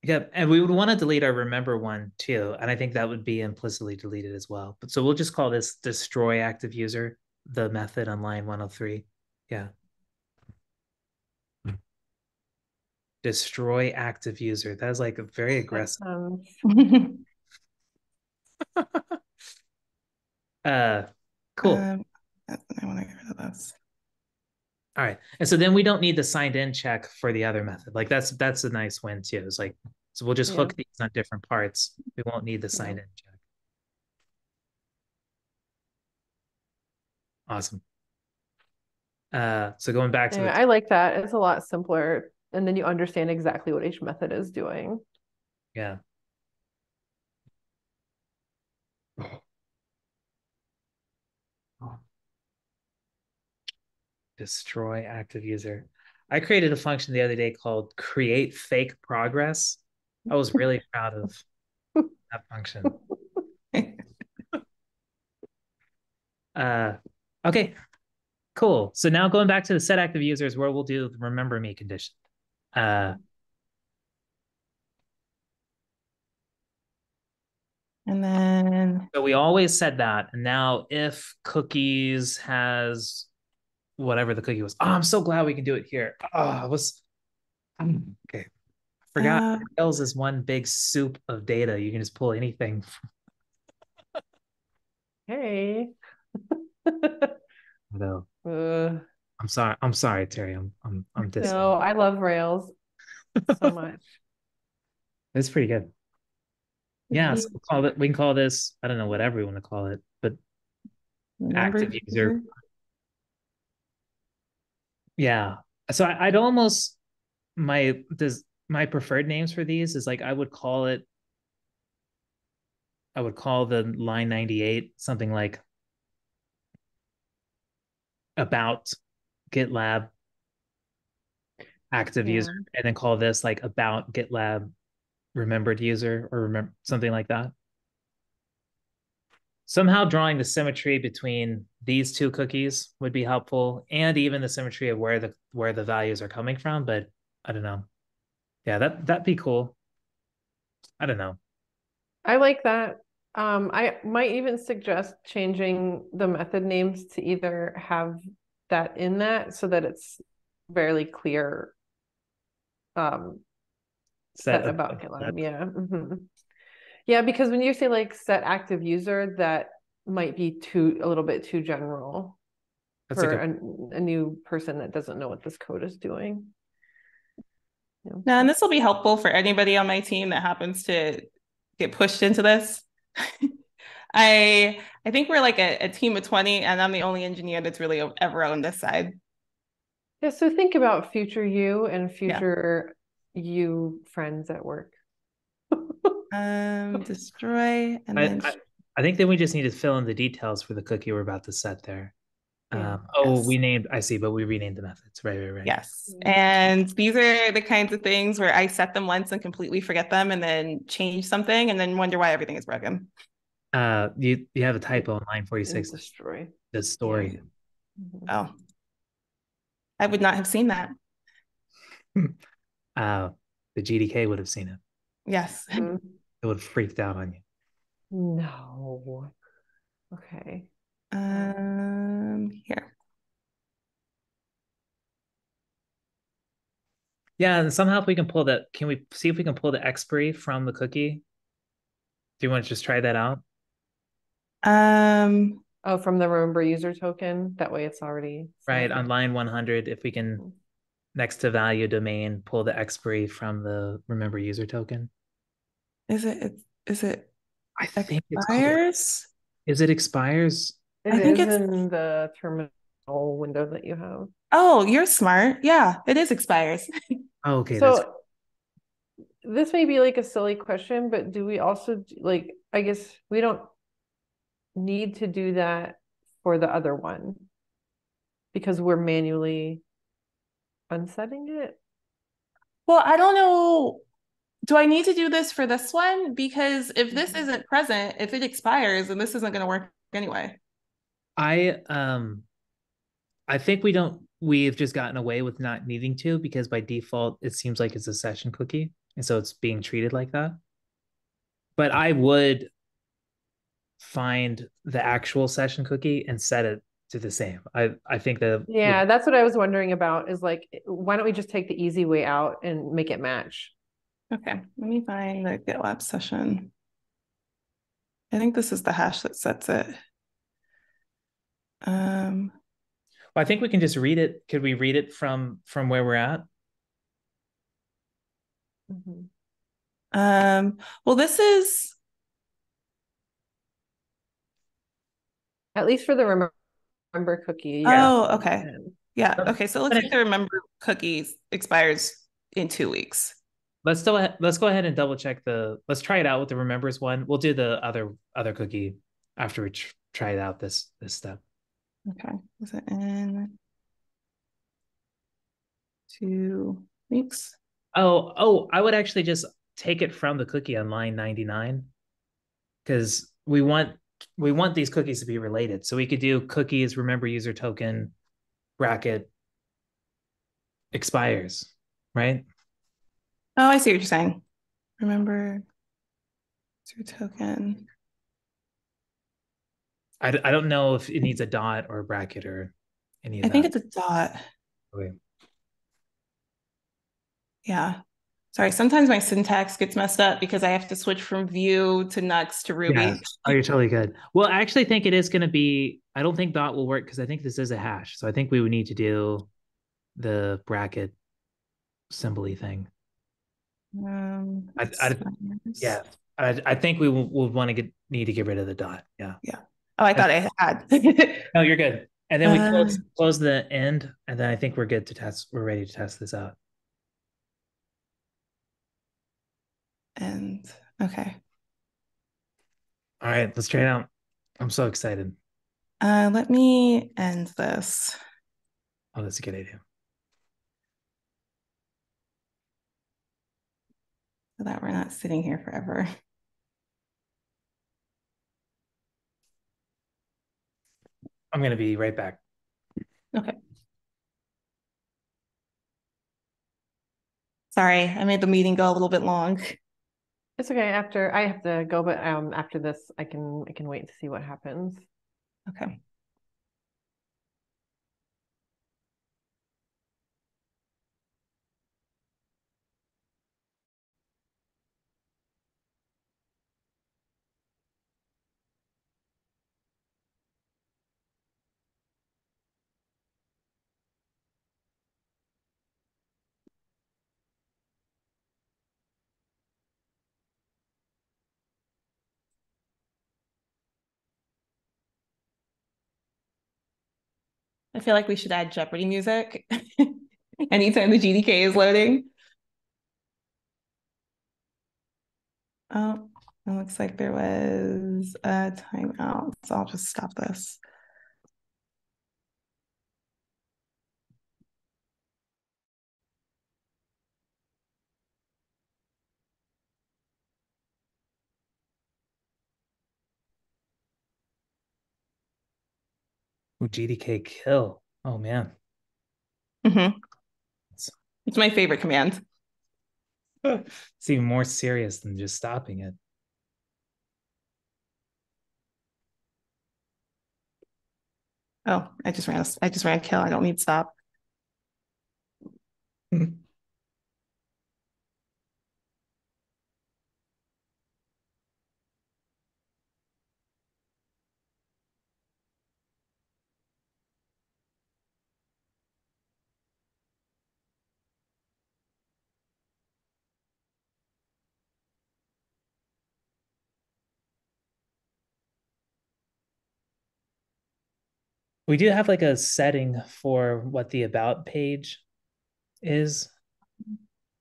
Yep. And we would want to delete our remember one too. And I think that would be implicitly deleted as well. But so we'll just call this destroy active user, the method on line 103. Yeah. Destroy active user. That is like a very aggressive. Uh cool. I want to get rid of this. All right. And so then we don't need the signed in check for the other method. Like that's a nice win too. It's like, so we'll just hook these on different parts. We won't need the signed in check. Awesome. So going back to I like that. It's a lot simpler. And then you understand exactly what each method is doing. Yeah. Destroy active user. I created a function the other day called create fake progress. I was really proud of that function. Okay, cool. So now going back to the set active users where we'll do the remember me condition. And then So we always said that. And now if cookies has whatever the cookie was. Oh, I'm so glad we can do it here. Oh, it was okay. I forgot Rails is one big soup of data. You can just pull anything. Hey. No. I'm sorry, Terry. I'm dissing. No, I love Rails so much. It's pretty good. Yeah, so we can call this, I don't know, whatever we want to call it, but active user. Yeah. So I'd almost my preferred names for these is like I would call the line 98 something like about GitLab active user, and then call this like about GitLab remembered user, or remember something like that. Somehow drawing the symmetry between these two cookies would be helpful, and even the symmetry of where the values are coming from. But I don't know. Yeah, that'd be cool. I don't know. I like that. I might even suggest changing the method names to either have that in that so that it's fairly clear set about GitLab. Yeah. Yeah, because when you say like set active user, that might be a little bit too general for a new person that doesn't know what this code is doing. No, and this will be helpful for anybody on my team that happens to get pushed into this. I think we're like a team of 20, and I'm the only engineer that's really ever on this side. Yeah, so think about future you and future you friends at work. Destroy, and then I think then we just need to fill in the details for the cookie we're about to set there. I see, but we renamed the methods. Right. Yes. And these are the kinds of things where I set them once and completely forget them and then change something and then wonder why everything is broken. You have a typo on line 46. Destroy. The story. Oh. I would not have seen that. The GDK would have seen it. Yes. It would have freaked out on you. No. Okay. Here. Yeah, and somehow if we can pull that, can we see if we can pull the expiry from the cookie? Do you want to just try that out? Oh, from the remember user token. That way it's already right on line 100. If we can, next to value domain, pull the expiry from the remember user token. Is it I think expires? Is it expires? I think it's in the terminal window that you have. Oh, you're smart. Yeah, it is expires. Oh, okay. So this may be like a silly question, but do we also like, I guess we don't need to do that for the other one because we're manually unsetting it? Well, I don't know. Do I need to do this for this one? Because if this isn't present, if it expires, then this isn't going to work anyway. I think we've just gotten away with not needing to because by default it seems like it's a session cookie. And so it's being treated like that. But I would find the actual session cookie and set it to the same. I think that Yeah, that's what I was wondering about is like, why don't we just take the easy way out and make it match? Okay, let me find the GitLab session. I think this is the hash that sets it. Um, I think we can just read it. Could we read it from where we're at? Mhm. well, this is At least for the remember cookie, yeah. oh, okay. Yeah, Let's okay. So it looks like the remember cookies expires in 2 weeks. let's go ahead and double check let's try it out with the remembers one. We'll do the other cookie after we try it out this step. Okay. Is it in 2 weeks? Oh, I would actually just take it from the cookie on line 99 because we want these cookies to be related. So we could do cookies, remember user token, bracket, expires, right? Oh, I see what you're saying. Remember your token. I don't know if it needs a dot or a bracket or any of I think that. it's a dot. Okay. Yeah. Sorry, sometimes my syntax gets messed up because I have to switch from Vue to Nuxt to Yeah. Ruby. Oh, you're totally good. Well, I actually think it is going to be, I don't think dot will work because I think this is a hash. So I think we would need to do the bracket symbol thing. I Expires. yeah. I think we will want to need to get rid of the dot. Yeah. Yeah. Oh, I thought I had. No, you're good. And then we uh, close the end, and then I think we're good to test. We're ready to test this out. and okay. All right, let's try it out. I'm so excited. Let me end this Oh, that's a good idea. so that we're not sitting here forever. I'm gonna be right back. Okay. Sorry, I made the meeting go a little bit long. It's okay. After I have to go, but after this, I can wait to see what happens. Okay. I feel like we should add Jeopardy music anytime the GDK is loading. Oh, it looks like there was a timeout, so I'll just stop this. Ooh, GDK kill. Oh man, Mm-hmm. It's my favorite command. it's even more serious than just stopping it. Oh, I just ran a kill. I don't need stop. We do have like a setting for what the about page is.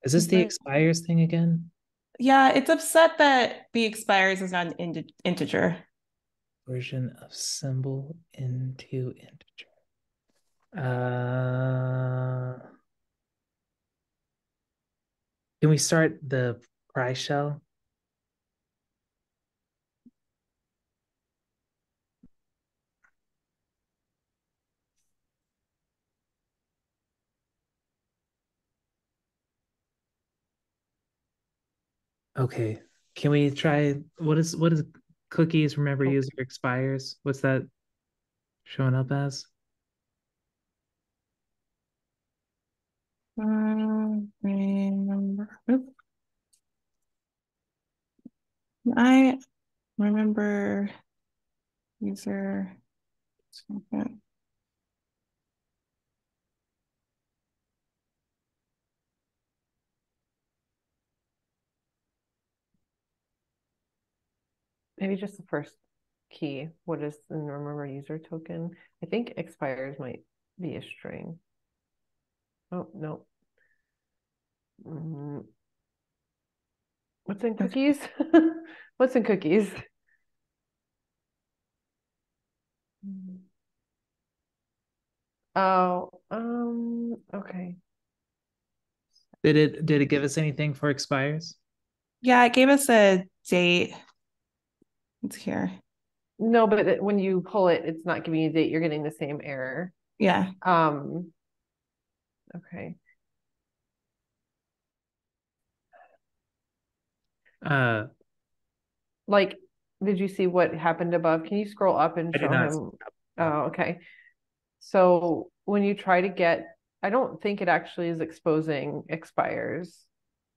Is this the But expires thing again? yeah, it's upset that the expires is not an integer. Version of symbol into integer. Uh, Can we start the price shell? Okay. Can we try what is cookies remember Okay. user expires? What's that showing up as? Remember. I remember user. Maybe just the first key. What is the remember user token? I think expires might be a string. Oh, no. Mm, what's in cookies? What's in cookies? Oh, okay. Did it give us anything for expires? Yeah, it gave us a date. It's here. No, but when you pull it, it's not giving you a date. You're getting the same error. Yeah. Okay. Uh Like, did you see what happened above? Can you scroll up and I did show not. him? Oh, okay. So when you try to get, I don't think it actually is exposing expires.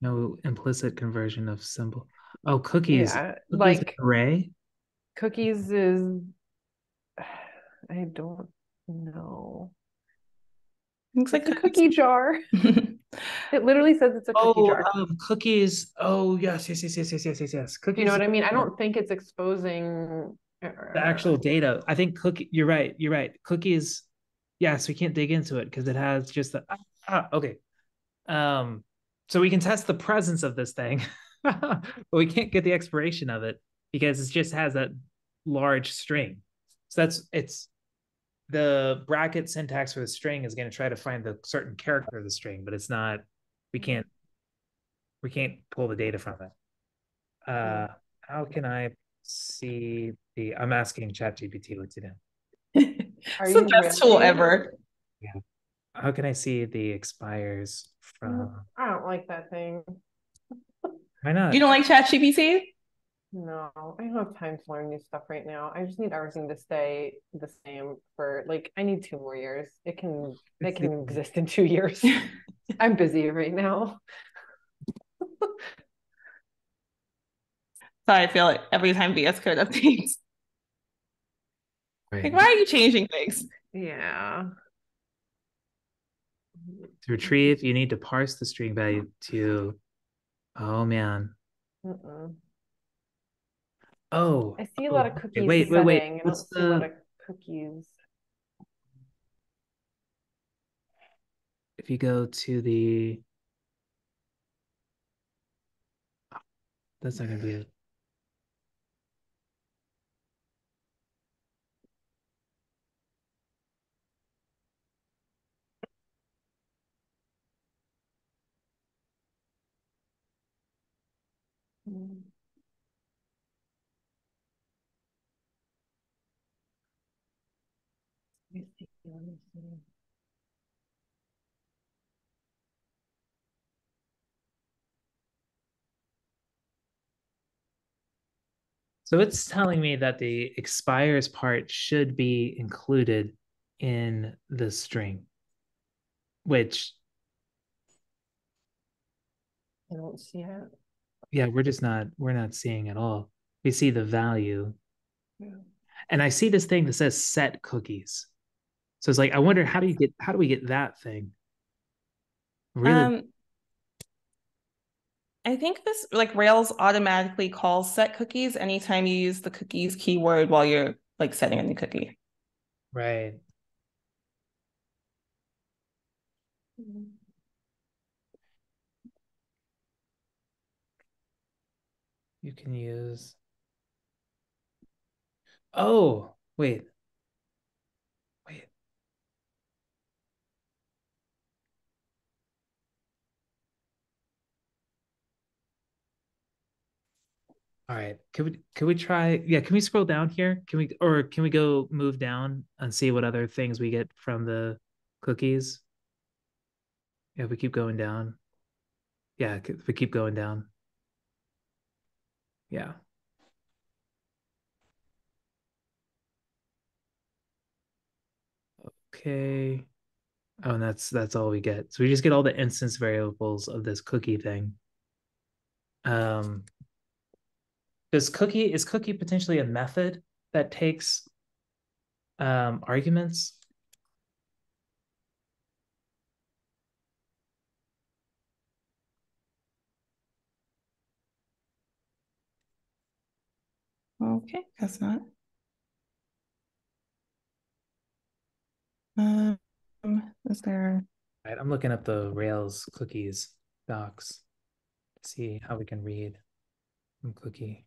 No implicit conversion of symbol. Oh, cookies. Yeah, Cookies like array? cookies is, I don't know. Looks like It's a cookies. cookie jar. It literally says it's a cookie Oh, jar. cookies. Oh, yes, yes, yes, yes, yes, yes, yes, yes. Do you know Cookies, what I mean? I don't think it's exposing. the actual data. I think cookie, you're right. You're right. Cookies, yes, we can't dig into it because it has just the okay. Um, so we can test the presence of this thing, but we can't get the expiration of it because it just has that large string. So it's the bracket syntax for the string is going to try to find the certain character of the string, but it's not. We can't we can't pull the data from it. How can I see the? I'm asking ChatGPT what to do. Are It's the you best tool really? ever. Yeah. How can I see the expires Mm, from? I don't like that thing. Why You not? don't like ChatGPT? No, I don't have time to learn new stuff right now. I just need everything to stay the same for like I need 2 more years. It can exist in 2 years. I'm busy right now. So I feel like every time VS Code updates. Like, Right. why are you changing things? Yeah. To retrieve, you need to parse the string value to. Oh man. Mm-mm. Oh. I see a Oh. lot of Okay. cookies Wait. setting. I What's don't see a lot the? of cookies. If you go to the. That's not gonna be it. Mm. Let me see. Let me see. So it's telling me that the expires part should be included in the string, which I don't see it. yeah, we're not seeing at all. We see the value. Yeah. And I see this thing that says set cookies. So it's like I wonder how do we get that thing? Really? Um, I think this like Rails automatically calls set cookies anytime you use the cookies keyword while you're like setting a new cookie. Right. Mm. You can use Oh, wait. Wait. All right. Can we try? Yeah, can we scroll down here? Can we go move down and see what other things we get from the cookies? Yeah, if we keep going down. Yeah, if we keep going down. Yeah. Okay. Oh, and that's all we get. So we just get all the instance variables of this cookie thing. Um, is cookie potentially a method that takes arguments? Okay, guess not. Um, is there? Right, I'm looking up the Rails cookies docs to see how we can read from cookie.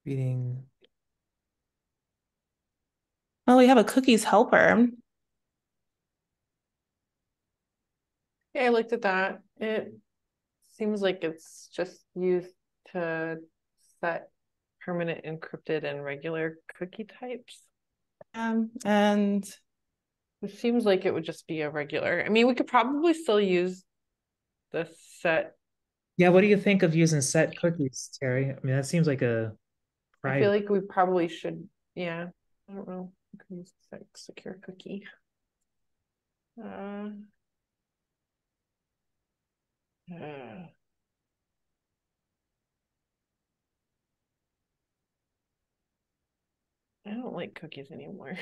Reading. Oh, we have a cookies helper. Yeah, I looked at that. It seems like it's just used to set permanent encrypted and regular cookie types. And It seems like it would just be a regular. I mean, we could probably still use the set. Yeah, what do you think of using set cookies, Terry? I mean, that seems like a I feel private. like we probably should, yeah. I don't know. We could use set secure cookie. Uh, uh, I don't like cookies anymore.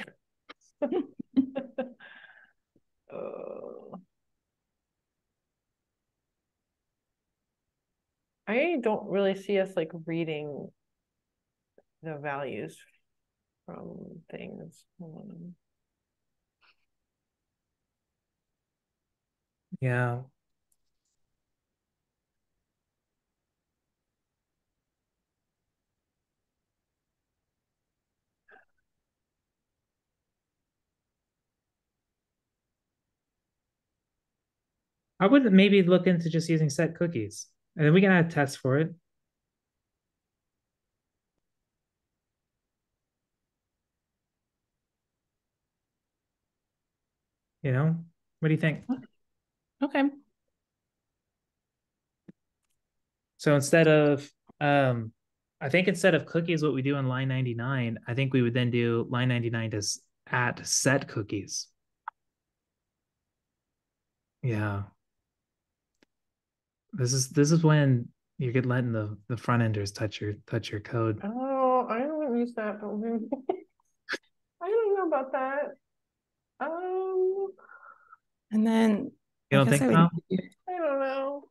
uh, I don't really see us like reading the values from things. Yeah. I would maybe look into just using set cookies, and then we can add tests for it. You know, what do you think? okay. So instead of, I think instead of cookies, what we do in line 99, I think we would then do line 99 to at set cookies. Yeah, this is when you get letting the front enders touch your code. Oh, I don't use that, but I don't know about that. And then You I don't guess think I would. so? I don't know.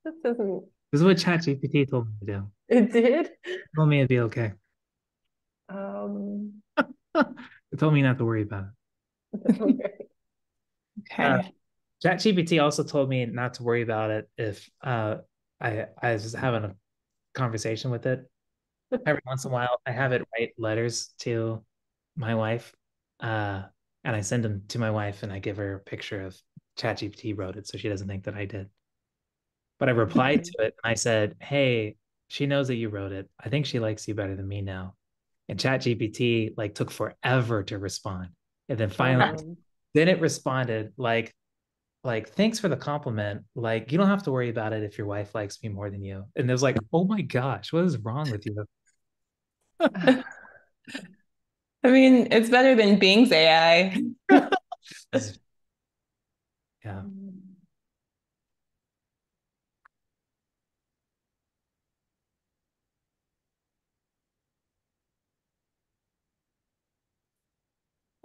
This isn't. This is what ChatGPT told me to do. It did. It told me it'd be okay. Um. It told me not to worry about it. Okay. Uh, Okay. ChatGPT also told me not to worry about it if I was having a conversation with it. Every once in a while, I have it write letters to my wife, uh, and I send them to my wife, and I give her a picture of ChatGPT wrote it, so she doesn't think that I did. But I replied to it, and I said, "Hey, she knows that you wrote it. I think she likes you better than me now." And ChatGPT like took forever to respond, and then finally, Um. then it responded like thanks for the compliment. Like you don't have to worry about it if your wife likes me more than you. And it was like, oh my gosh, what is wrong with you? I mean, it's better than Bing's AI. Yeah.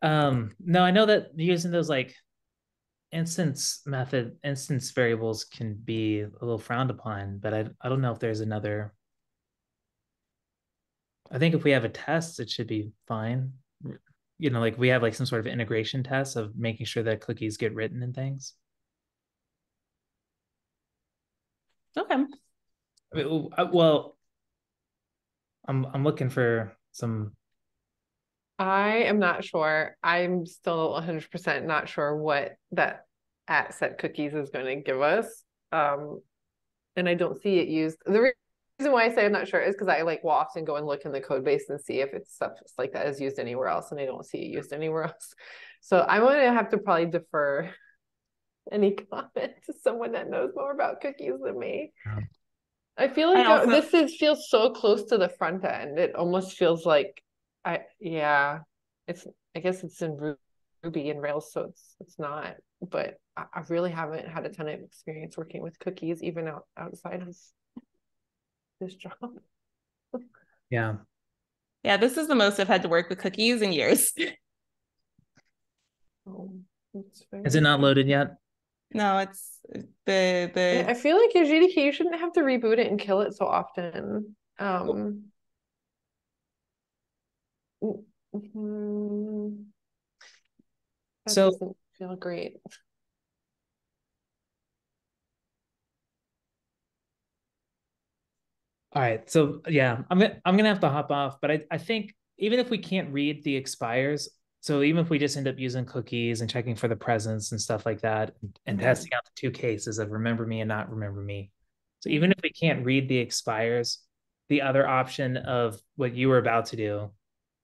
No, I know that using those like instance variables can be a little frowned upon, but I don't know if there's another. I think if we have a test, it should be fine. You know, like we have like some sort of integration test of making sure that cookies get written and things. Okay. Well, I'm looking for some. I am not sure. I'm still 100% not sure what that at set cookies is going to give us. And I don't see it used. The reason why I say I'm not sure is because I will often go and look in the code base and see if it's stuff like that is used anywhere else, and I don't see it used anywhere else. So I'm going to have to probably defer any comment to someone that knows more about cookies than me. I feel like feels so close to the front end. It almost feels like it's I guess it's in Ruby and Rails, so it's not. But I really haven't had a ton of experience working with cookies, even outside of this job. Yeah. Yeah, this is the most I've had to work with cookies in years. Oh, Is it not loaded yet? No, it's the I feel like your GDK, you shouldn't have to reboot it and kill it so often. That So doesn't feel great. all right. So yeah, I'm gonna have to hop off, but I think even if we can't read the expires, so even if we just end up using cookies and checking for the presence and stuff like that, and testing out the two cases of remember me and not remember me. So even if we can't read the expires, the other option of what you were about to do,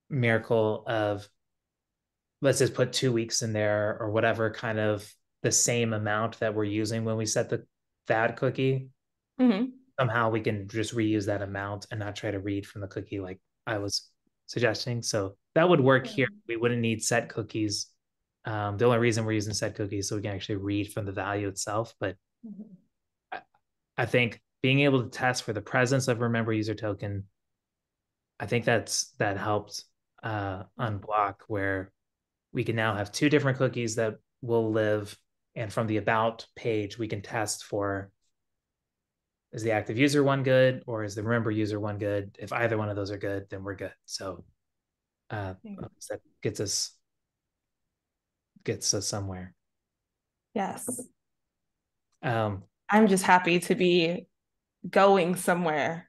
Miracle, of let's just put 2 weeks in there or whatever, kind of the same amount that we're using when we set that cookie. Mhm. Somehow we can just reuse that amount and not try to read from the cookie like I was suggesting. So that would work here. We wouldn't need set cookies. The only reason we're using set cookies so we can actually read from the value itself. But I think being able to test for the presence of remember user token, I think that helped unblock where we can now have two different cookies that will live. And from the about page, we can test for, is the active user one good or is the remember user one good? If either one of those are good, then we're good. So that gets us somewhere. Yes. I'm just happy to be going somewhere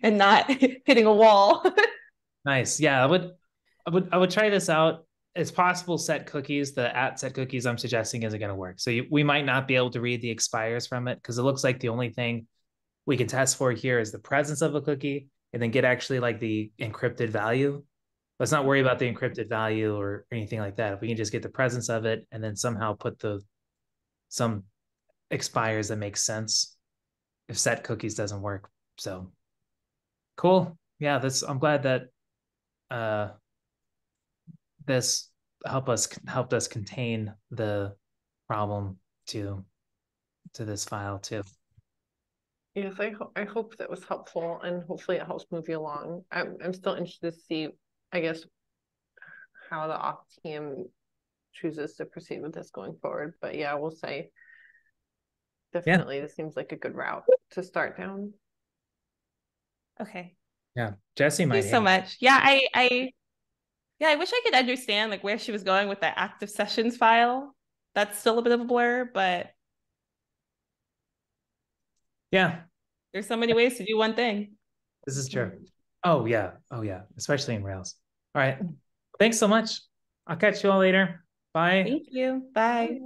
and not hitting a wall. Nice. Yeah, I would try this out. It's possible set cookies, the at set cookies I'm suggesting isn't going to work. So we might not be able to read the expires from it because it looks like the only thing we can test for here is the presence of a cookie and then get actually like the encrypted value. Let's not worry about the encrypted value or anything like that. If we can just get the presence of it and then somehow put some expires that makes sense if set cookies doesn't work. So cool. Yeah, I'm glad that this helped us contain the problem to this file too. Yes, I hope that was helpful, and hopefully it helps move you along. I'm still interested to see, I guess, how the ops team chooses to proceed with this going forward. But yeah, we'll say definitely this seems like a good route to start down. Okay. Yeah, Jesse might. Thank you so much. Yeah, I wish I could understand like where she was going with that active sessions file. That's still a bit of a blur, but yeah, there's so many ways to do one thing. this is true. Oh yeah, especially in Rails. All right, thanks so much. I'll catch you all later. Bye. Thank you. Bye.